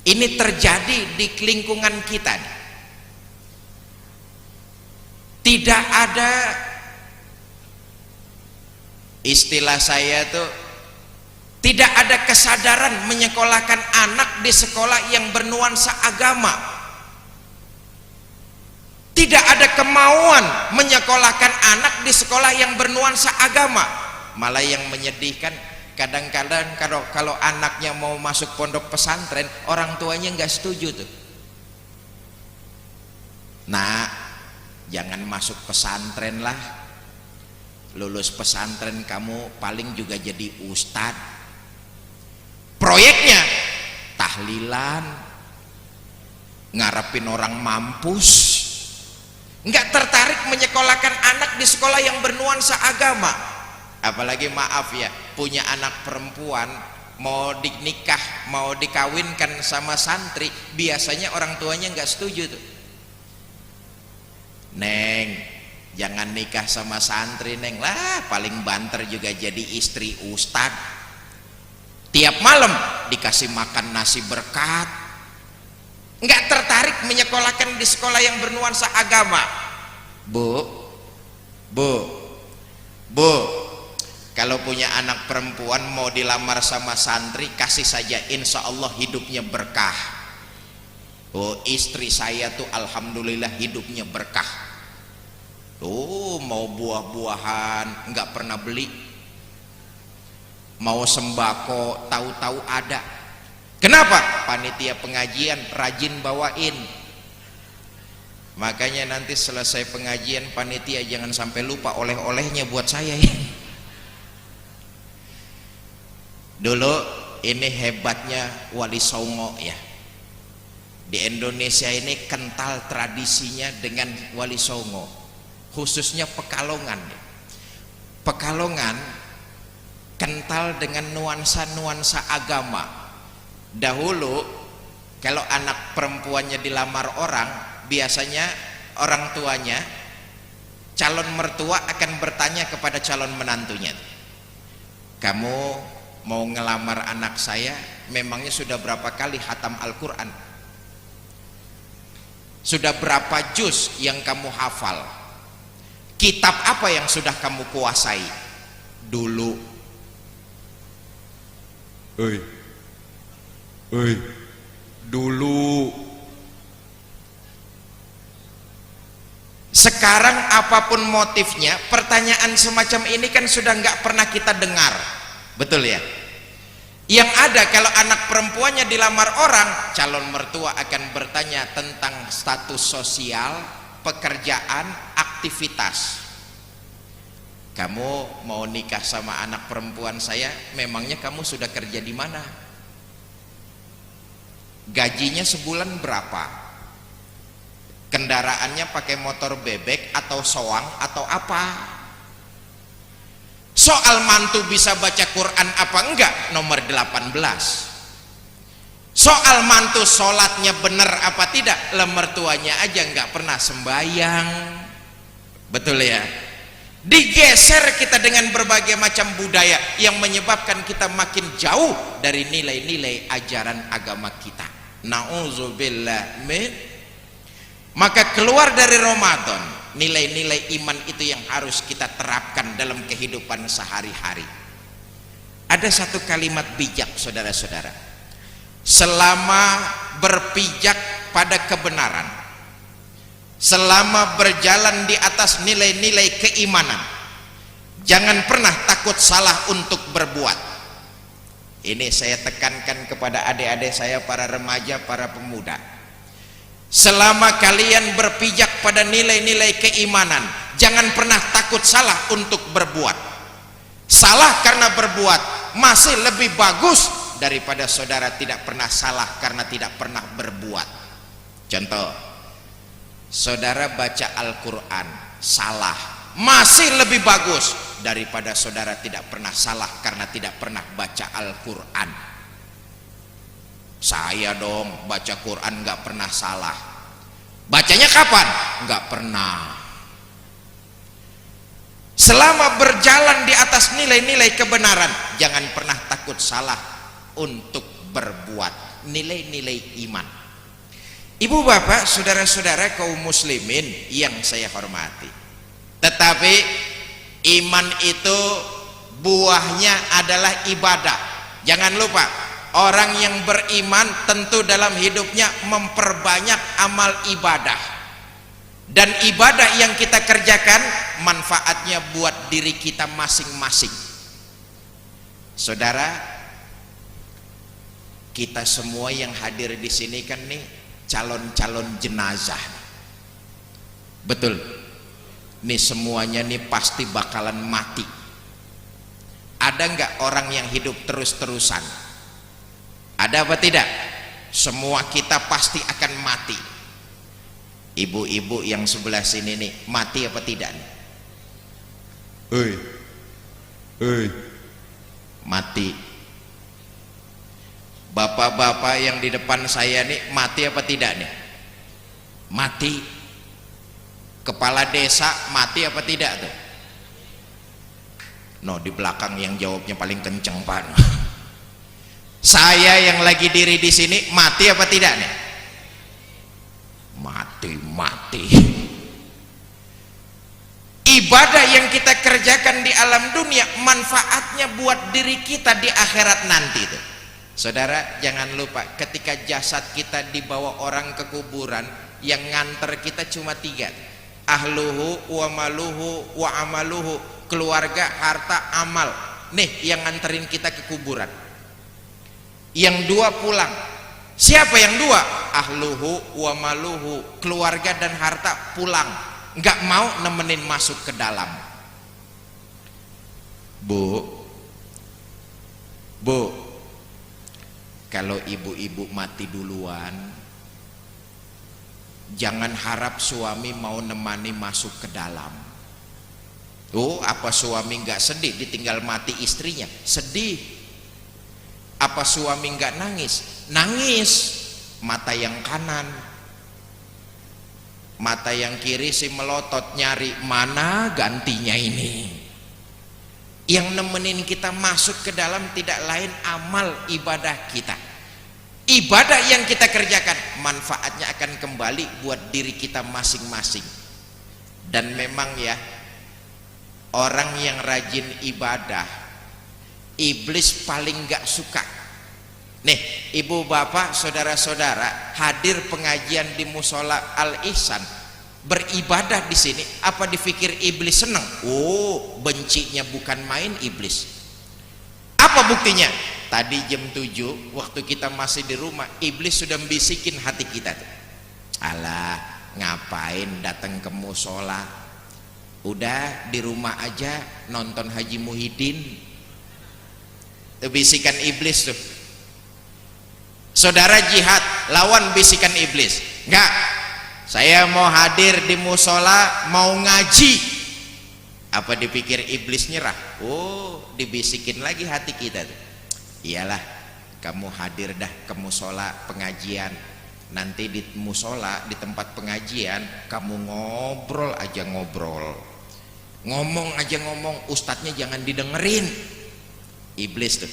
ini terjadi di lingkungan kita nih. Tidak ada, istilah saya tuh, tidak ada kesadaran menyekolahkan anak di sekolah yang bernuansa agama. Tidak ada kemauan menyekolahkan anak di sekolah yang bernuansa agama. Malah yang menyedihkan, kadang-kadang kalau anaknya mau masuk pondok pesantren, orang tuanya nggak setuju tuh. Nah, jangan masuk pesantren lah. Lulus pesantren kamu paling juga jadi ustadz. Proyeknya tahlilan, ngarepin orang mampus, nggak tertarik menyekolahkan anak di sekolah yang bernuansa agama. Apalagi maaf ya, punya anak perempuan mau dinikah, mau dikawinkan sama santri, biasanya orang tuanya nggak setuju tuh. Neng, jangan nikah sama santri Neng, lah paling banter juga jadi istri ustadz. Tiap malam dikasih makan nasi berkat, nggak tertarik menyekolahkan di sekolah yang bernuansa agama. Bu, kalau punya anak perempuan mau dilamar sama santri, kasih saja, insya Allah hidupnya berkah. Oh, istri saya tuh alhamdulillah hidupnya berkah. Tuh mau buah-buahan nggak pernah beli, mau sembako tahu-tahu ada. Kenapa? Panitia pengajian rajin bawain. Makanya nanti selesai pengajian panitia jangan sampai lupa oleh-olehnya buat saya ya. Dulu ini hebatnya Wali Songo ya. Di Indonesia ini kental tradisinya dengan Wali Songo, khususnya Pekalongan. Pekalongan kental dengan nuansa-nuansa agama. Dahulu kalau anak perempuannya dilamar orang, biasanya orang tuanya, calon mertua akan bertanya kepada calon menantunya, kamu mau ngelamar anak saya, memangnya sudah berapa kali khatam Al-Quran? Sudah berapa juz yang kamu hafal? Kitab apa yang sudah kamu kuasai? Dulu dulu. Sekarang apapun motifnya, pertanyaan semacam ini kan sudah nggak pernah kita dengar, betul ya? Yang ada kalau anak perempuannya dilamar orang, calon mertua akan bertanya tentang status sosial, pekerjaan, aktivitas. Kamu mau nikah sama anak perempuan saya, memangnya kamu sudah kerja di mana? Gajinya sebulan berapa? Kendaraannya pakai motor bebek atau soang atau apa? Soal mantu bisa baca Quran apa enggak, nomor 18. Soal mantu sholatnya benar apa tidak, mertuanya aja enggak pernah sembahyang. Betul ya? Digeser kita dengan berbagai macam budaya yang menyebabkan kita makin jauh dari nilai-nilai ajaran agama kita. Na'udzubillah min. Maka keluar dari Ramadan, nilai-nilai iman itu yang harus kita terapkan dalam kehidupan sehari-hari. Ada satu kalimat bijak, saudara-saudara. Selama berpijak pada kebenaran, selama berjalan di atas nilai-nilai keimanan, jangan pernah takut salah untuk berbuat. Ini saya tekankan kepada adik-adik saya, para remaja, para pemuda. Selama kalian berpijak pada nilai-nilai keimanan, jangan pernah takut salah untuk berbuat. Salah karena berbuat masih lebih bagus daripada saudara tidak pernah salah karena tidak pernah berbuat. Contoh, saudara baca Al-Quran salah masih lebih bagus daripada saudara tidak pernah salah karena tidak pernah baca Al-Quran. Saya dong baca Quran nggak pernah salah. Bacanya kapan? Nggak pernah. Selama berjalan di atas nilai-nilai kebenaran, jangan pernah takut salah untuk berbuat. Nilai-nilai iman. Ibu bapak, saudara-saudara kaum muslimin yang saya hormati, tetapi iman itu buahnya adalah ibadah. Jangan lupa, orang yang beriman tentu dalam hidupnya memperbanyak amal ibadah, dan ibadah yang kita kerjakan manfaatnya buat diri kita masing-masing. Saudara, kita semua yang hadir di sini kan nih calon-calon jenazah, betul? Nih semuanya nih pasti bakalan mati. Ada nggak orang yang hidup terus-terusan? Ada apa tidak? Semua kita pasti akan mati. Ibu-ibu yang sebelah sini nih mati apa tidak nih? Mati. Bapak-bapak yang di depan saya nih mati apa tidak nih? Mati. Kepala desa mati apa tidak tuh? No, di belakang yang jawabnya paling kenceng Pak. Saya yang lagi diri di sini mati apa tidak nih? Mati. Ibadah yang kita kerjakan di alam dunia manfaatnya buat diri kita di akhirat nanti tuh. Saudara, jangan lupa ketika jasad kita dibawa orang ke kuburan, yang nganter kita cuma 3. Ahluhu wa maluhu wa amaluhu. Keluarga, harta, amal. Nih yang nganterin kita ke kuburan. Yang 2 pulang. Siapa yang 2? Ahluhu wa maluhu. Keluarga dan harta pulang, nggak mau nemenin masuk ke dalam. Bu, kalau ibu-ibu mati duluan, jangan harap suami mau nemani masuk ke dalam. Oh, apa suami nggak sedih ditinggal mati istrinya? Sedih. Apa suami nggak nangis? Nangis. Mata yang kanan, mata yang kiri si melotot nyari mana gantinya ini. Yang nemenin kita masuk ke dalam tidak lain amal ibadah kita. Ibadah yang kita kerjakan manfaatnya akan kembali buat diri kita masing-masing. Dan memang ya, orang yang rajin ibadah iblis paling gak suka. Nih ibu bapak saudara-saudara hadir pengajian di musola Al Ihsan, beribadah di sini, apa dipikir iblis senang? Oh, bencinya bukan main iblis. Apa buktinya? Tadi jam 7 waktu kita masih di rumah, iblis sudah bisikin hati kita tuh. Alah, ngapain datang ke musola? Udah di rumah aja nonton Haji Muhyiddin. Itu bisikan iblis tuh. Saudara jihad lawan bisikan iblis. Enggak, saya mau hadir di musola, mau ngaji. Apa dipikir iblis nyerah? Oh, dibisikin lagi hati kita tuh. Iyalah, kamu hadir dah ke musola pengajian. Nanti di musola, di tempat pengajian, kamu ngobrol aja ngobrol. ngomong aja ngomong, ustadznya jangan didengerin. Iblis tuh.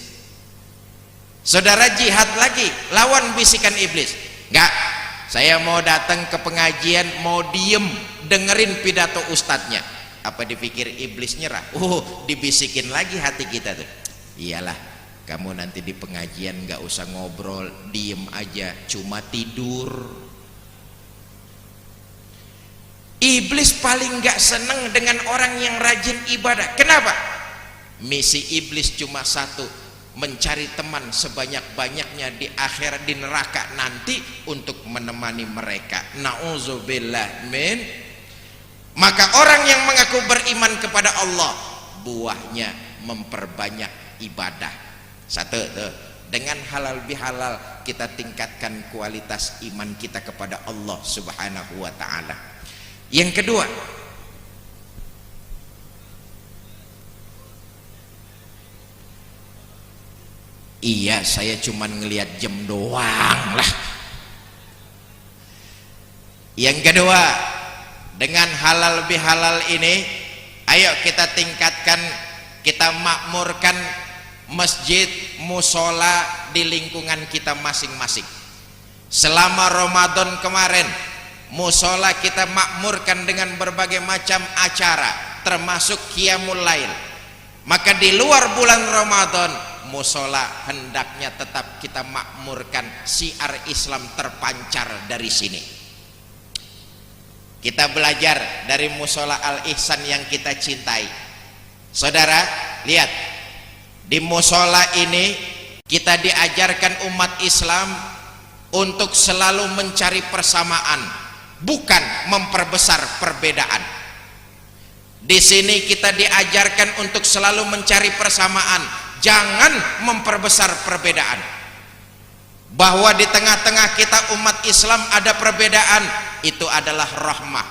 Saudara jihad lagi, lawan bisikan iblis. Enggak, saya mau datang ke pengajian, mau diem dengerin pidato ustadznya. Apa dipikir iblis nyerah? Dibisikin lagi hati kita tuh. Iyalah, kamu nanti di pengajian nggak usah ngobrol, diem aja, cuma tidur. Iblis paling nggak seneng dengan orang yang rajin ibadah. Kenapa? Misi iblis cuma satu, mencari teman sebanyak-banyaknya di akhirat, di neraka nanti untuk menemani mereka. Nauzubillah min. Maka orang yang mengaku beriman kepada Allah, buahnya memperbanyak ibadah. Satu tuh, dengan halal bihalal kita tingkatkan kualitas iman kita kepada Allah Subhanahu wa taala. Yang kedua, iya saya cuman ngelihat jam doang lah. Yang kedua, dengan halal bihalal ini ayo kita tingkatkan, kita makmurkan masjid, musola di lingkungan kita masing-masing. Selama Ramadan kemarin, musola kita makmurkan dengan berbagai macam acara, termasuk qiyamul lail. Maka di luar bulan Ramadan, musola hendaknya tetap kita makmurkan, syiar Islam terpancar dari sini. Kita belajar dari musola Al-Ihsan yang kita cintai. Saudara, lihat, di musola ini kita diajarkan umat Islam untuk selalu mencari persamaan, bukan memperbesar perbedaan. Di sini kita diajarkan untuk selalu mencari persamaan, jangan memperbesar perbedaan. Bahwa di tengah-tengah kita umat Islam ada perbedaan, itu adalah rahmah.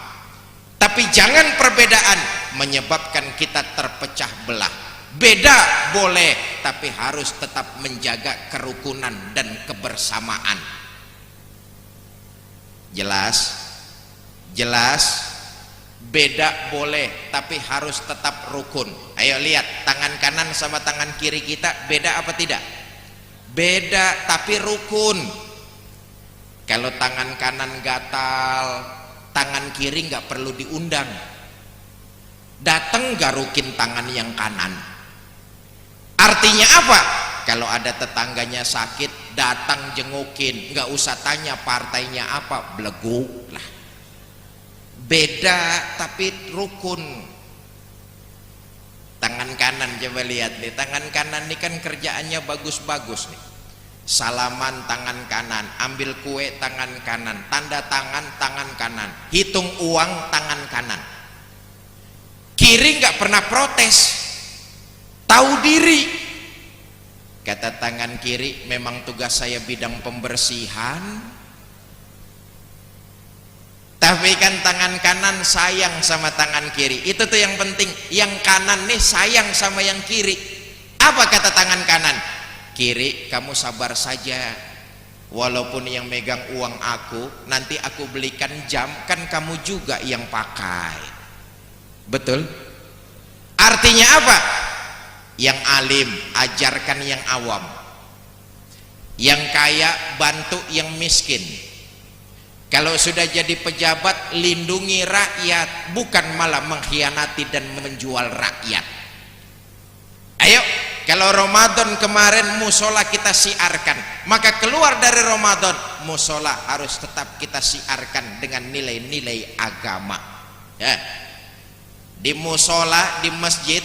Tapi jangan perbedaan menyebabkan kita terpecah belah. Beda boleh, tapi harus tetap menjaga kerukunan dan kebersamaan. Jelas? Jelas? Beda boleh, tapi harus tetap rukun. Ayo lihat, tangan kanan sama tangan kiri kita beda apa tidak? Beda, tapi rukun. Kalau tangan kanan gatal, tangan kiri nggak perlu diundang. Datang garukin tangan yang kanan. Artinya apa? Kalau ada tetangganya sakit, datang jengukin, nggak usah tanya partainya apa, belegu lah. Beda tapi rukun. Tangan kanan, coba lihat nih, tangan kanan ini kan kerjaannya bagus-bagus nih. Salaman tangan kanan, ambil kue tangan kanan, tanda tangan tangan kanan, hitung uang tangan kanan. Kiri nggak pernah protes, tahu diri. Kata tangan kiri, memang tugas saya bidang pembersihan, tapi kan tangan kanan sayang sama tangan kiri. Itu tuh yang penting, yang kanan nih sayang sama yang kiri. Apa kata tangan kanan? Kiri, kamu sabar saja, walaupun yang megang uang aku, nanti aku belikan jam, kan kamu juga yang pakai. Betul? Artinya apa? Yang alim ajarkan yang awam, yang kaya bantu yang miskin. Kalau sudah jadi pejabat, lindungi rakyat, bukan malah mengkhianati dan menjual rakyat. Ayo, kalau Ramadan kemarin musola kita siarkan, maka keluar dari Ramadan musola harus tetap kita siarkan dengan nilai-nilai agama. Ya. Di musola, di masjid,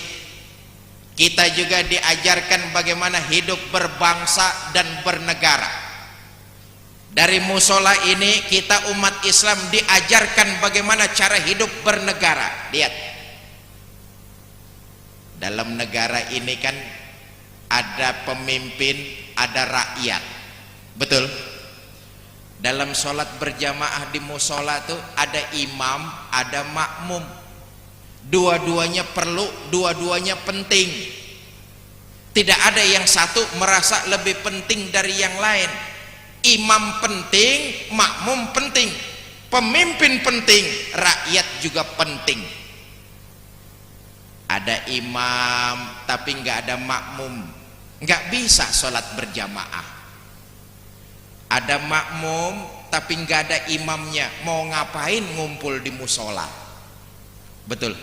kita juga diajarkan bagaimana hidup berbangsa dan bernegara. Dari musola ini kita umat Islam diajarkan bagaimana cara hidup bernegara. Lihat, dalam negara ini kan ada pemimpin, ada rakyat. Betul? Dalam sholat berjamaah di musola tuh ada imam, ada makmum. Dua-duanya perlu, dua-duanya penting. Tidak ada yang satu merasa lebih penting dari yang lain. Imam penting, makmum penting, pemimpin penting, rakyat juga penting. Ada imam tapi nggak ada makmum, nggak bisa sholat berjamaah. Ada makmum tapi nggak ada imamnya, mau ngapain ngumpul di musola? Betul.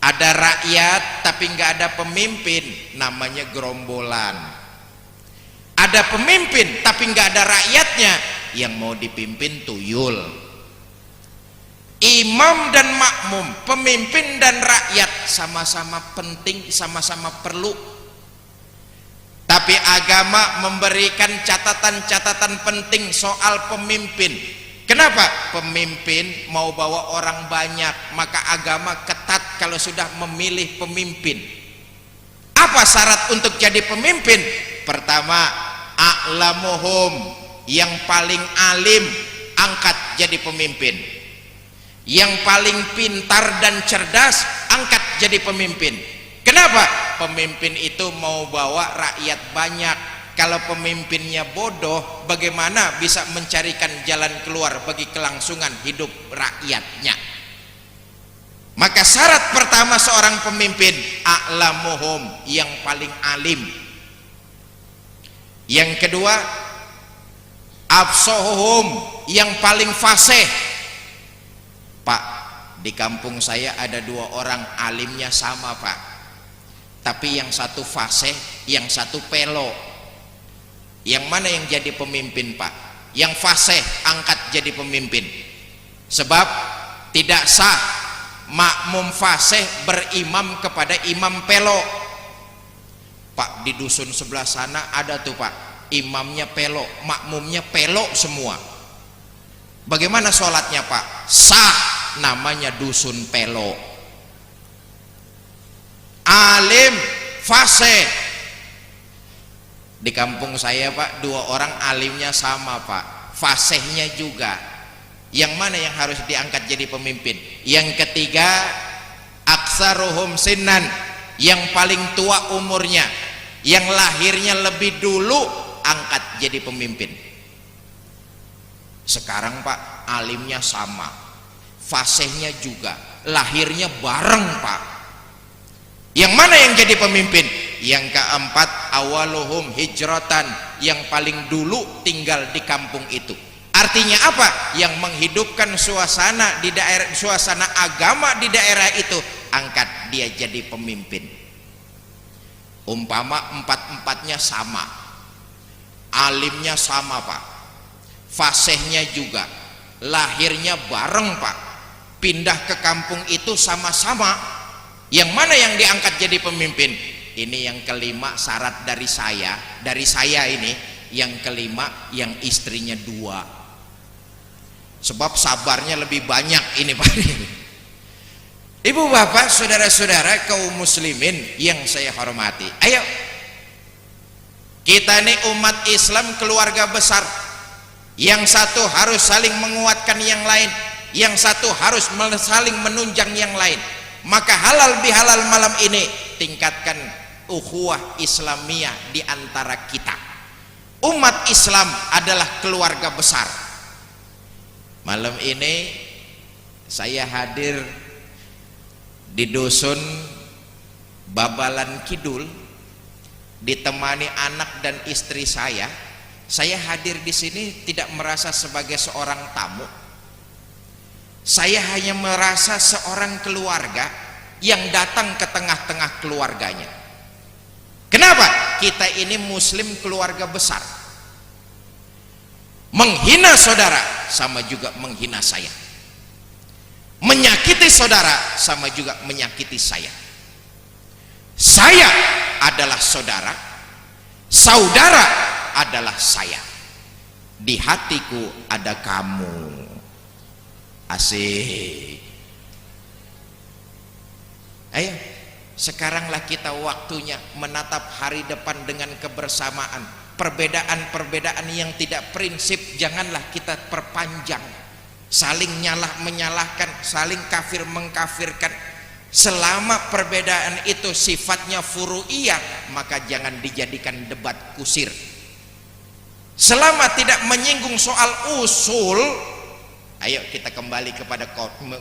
Ada rakyat tapi nggak ada pemimpin, namanya gerombolan. Ada pemimpin tapi nggak ada rakyatnya, yang mau dipimpin tuyul. Imam dan makmum, pemimpin dan rakyat sama-sama penting, sama-sama perlu. Tapi agama memberikan catatan-catatan penting soal pemimpin. Kenapa? Pemimpin mau bawa orang banyak, maka agama ketat kalau sudah memilih pemimpin. Apa syarat untuk jadi pemimpin? Pertama, a'lamuhum, yang paling alim angkat jadi pemimpin. Yang paling pintar dan cerdas angkat jadi pemimpin. Kenapa? Pemimpin itu mau bawa rakyat banyak. Kalau pemimpinnya bodoh, bagaimana bisa mencarikan jalan keluar bagi kelangsungan hidup rakyatnya? Maka syarat pertama seorang pemimpin, a'lamuhum, yang paling alim. Yang kedua, afsahuhum, yang paling fasih. Pak, di kampung saya ada 2 orang alimnya sama, Pak. Tapi yang satu fasih, yang satu pelo. Yang mana yang jadi pemimpin, Pak? Yang fasih angkat jadi pemimpin. Sebab tidak sah makmum fasih berimam kepada imam pelo. Pak, di dusun sebelah sana ada tuh, Pak, imamnya pelo, makmumnya pelo semua. Bagaimana sholatnya, Pak? Sah, namanya dusun pelo. Alim, fasih. Di kampung saya, Pak, 2 orang alimnya sama, Pak, fasihnya juga. Yang mana yang harus diangkat jadi pemimpin? Yang ketiga, aksaruhum sinnan, yang paling tua umurnya, yang lahirnya lebih dulu, angkat jadi pemimpin. Sekarang, Pak, alimnya sama, fasihnya juga, lahirnya bareng, Pak. Yang mana yang jadi pemimpin? Yang keempat, awaluhum hijratan, yang paling dulu tinggal di kampung itu. Artinya apa? Yang menghidupkan suasana di daerah, suasana agama di daerah itu, angkat dia jadi pemimpin. Umpama 4-empatnya sama, alimnya sama, Pak, fasihnya juga, lahirnya bareng, Pak, pindah ke kampung itu sama-sama. Yang mana yang diangkat jadi pemimpin? Ini yang kelima syarat dari saya ini. Yang kelima, yang istrinya 2. Sebab sabarnya lebih banyak ini, Pak. Ibu bapak, saudara-saudara kaum muslimin yang saya hormati, ayo kita ini umat Islam, keluarga besar. Yang satu harus saling menguatkan yang lain, yang satu harus saling menunjang yang lain. Maka halal bihalal malam ini, tingkatkan ukhuwah Islamiyah di antara kita. Umat Islam adalah keluarga besar. Malam ini saya hadir di dusun Babalan Kidul, ditemani anak dan istri saya. Saya hadir di sini tidak merasa sebagai seorang tamu. Saya hanya merasa seorang keluarga yang datang ke tengah-tengah keluarganya. Kenapa? Kita ini muslim keluarga besar. Menghina saudara sama juga menghina saya. Menyakiti saudara sama juga menyakiti saya. Saya adalah saudara, saudara adalah saya. Di hatiku ada kamu. Asik. Ayo, sekaranglah kita waktunya menatap hari depan dengan kebersamaan. Perbedaan-perbedaan yang tidak prinsip janganlah kita perpanjang. Saling menyalahkan, saling kafir mengkafirkan. Selama perbedaan itu sifatnya furu'iyah, maka jangan dijadikan debat kusir. Selama tidak menyinggung soal usul, Ayo kita kembali kepada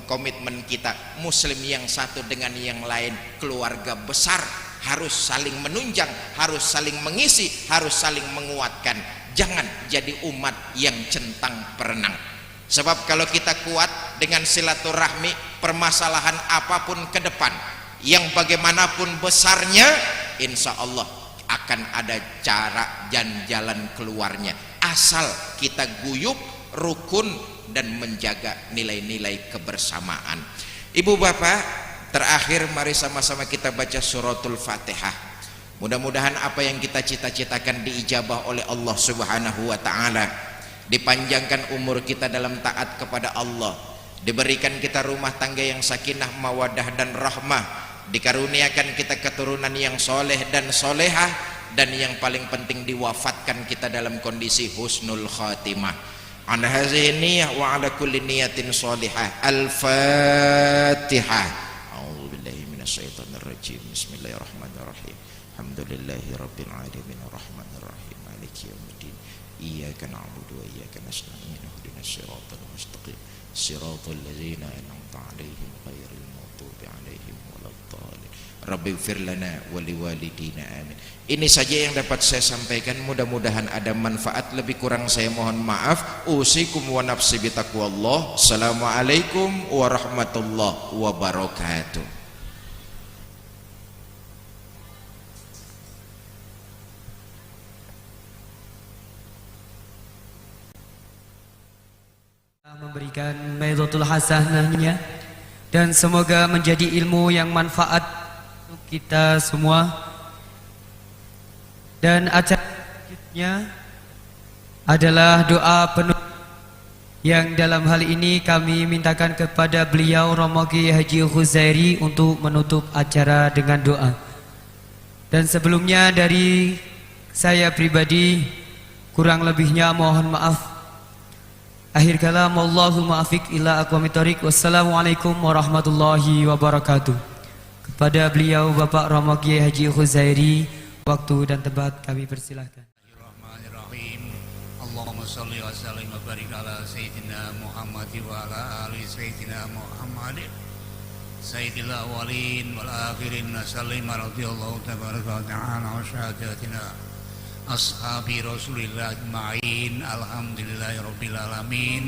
komitmen kita, muslim yang satu dengan yang lain, keluarga besar harus saling menunjang, harus saling mengisi, harus saling menguatkan. Jangan jadi umat yang centang perenang. Sebab kalau kita kuat dengan silaturahmi, permasalahan apapun ke depan, yang bagaimanapun besarnya, insya Allah akan ada cara dan jalan keluarnya, asal kita guyup, rukun, dan menjaga nilai-nilai kebersamaan. Ibu bapak, terakhir mari sama-sama kita baca suratul Fatihah. Mudah-mudahan apa yang kita cita-citakan diijabah oleh Allah Subhanahu wa taala. Dipanjangkan umur kita dalam taat kepada Allah, diberikan kita rumah tangga yang sakinah, mawadah dan rahmah, dikaruniakan kita keturunan yang soleh dan solehah, dan yang paling penting diwafatkan kita dalam kondisi husnul khatimah. An hadhihi niyyah wa ala kulli niyatin shalihah. Al-Fatihah. A'udzu billahi minasyaitonir rajim. Bismillahirrahmanirrahim. Alhamdulillahi rabbil alamin arrahmanir rahim maliki yaumiddin. Iyyaka na'budu wa iyyaka nasta'in. Ihdinas siratal mustaqim. Siratal ladzina an'amta 'alaihim ghairil maghdubi 'alaihim waladdallin. Rabbighfir lana wa liwalidina amin. Ini saja yang dapat saya sampaikan, mudah-mudahan ada manfaat, lebih kurang saya mohon maaf. Usikum wa nafsi bitaqwallah. Assalamualaikum warahmatullahi wabarakatuh. Memberikan maidatul hasanahnya, dan semoga menjadi ilmu yang manfaat untuk kita semua. Dan acara selanjutnya adalah doa penutup, yang dalam hal ini kami mintakan kepada beliau Romo Kiai Haji Khuzairi untuk menutup acara dengan doa. Dan sebelumnya dari saya pribadi, kurang lebihnya mohon maaf. Akhir kalam, Allahumma afiq ila aqwamit thoriq. Wassalamualaikum warahmatullahi wabarakatuh. Kepada beliau Bapak Romo Kiai Haji Khuzairi, waktu dan tempat kami persilahkan. Bismillahirrahmanirrahim. Allahumma shalli wa sallim wa barik ala sayyidina Muhammad wa ala ali sayyidina Muhammad sayyidil awwalin wal akhirin. Sallim radhiyallahu tabaraka wa ta'ala wa syahadatina ashabi Rasulillah ajma'in. Alhamdulillahi rabbil alamin.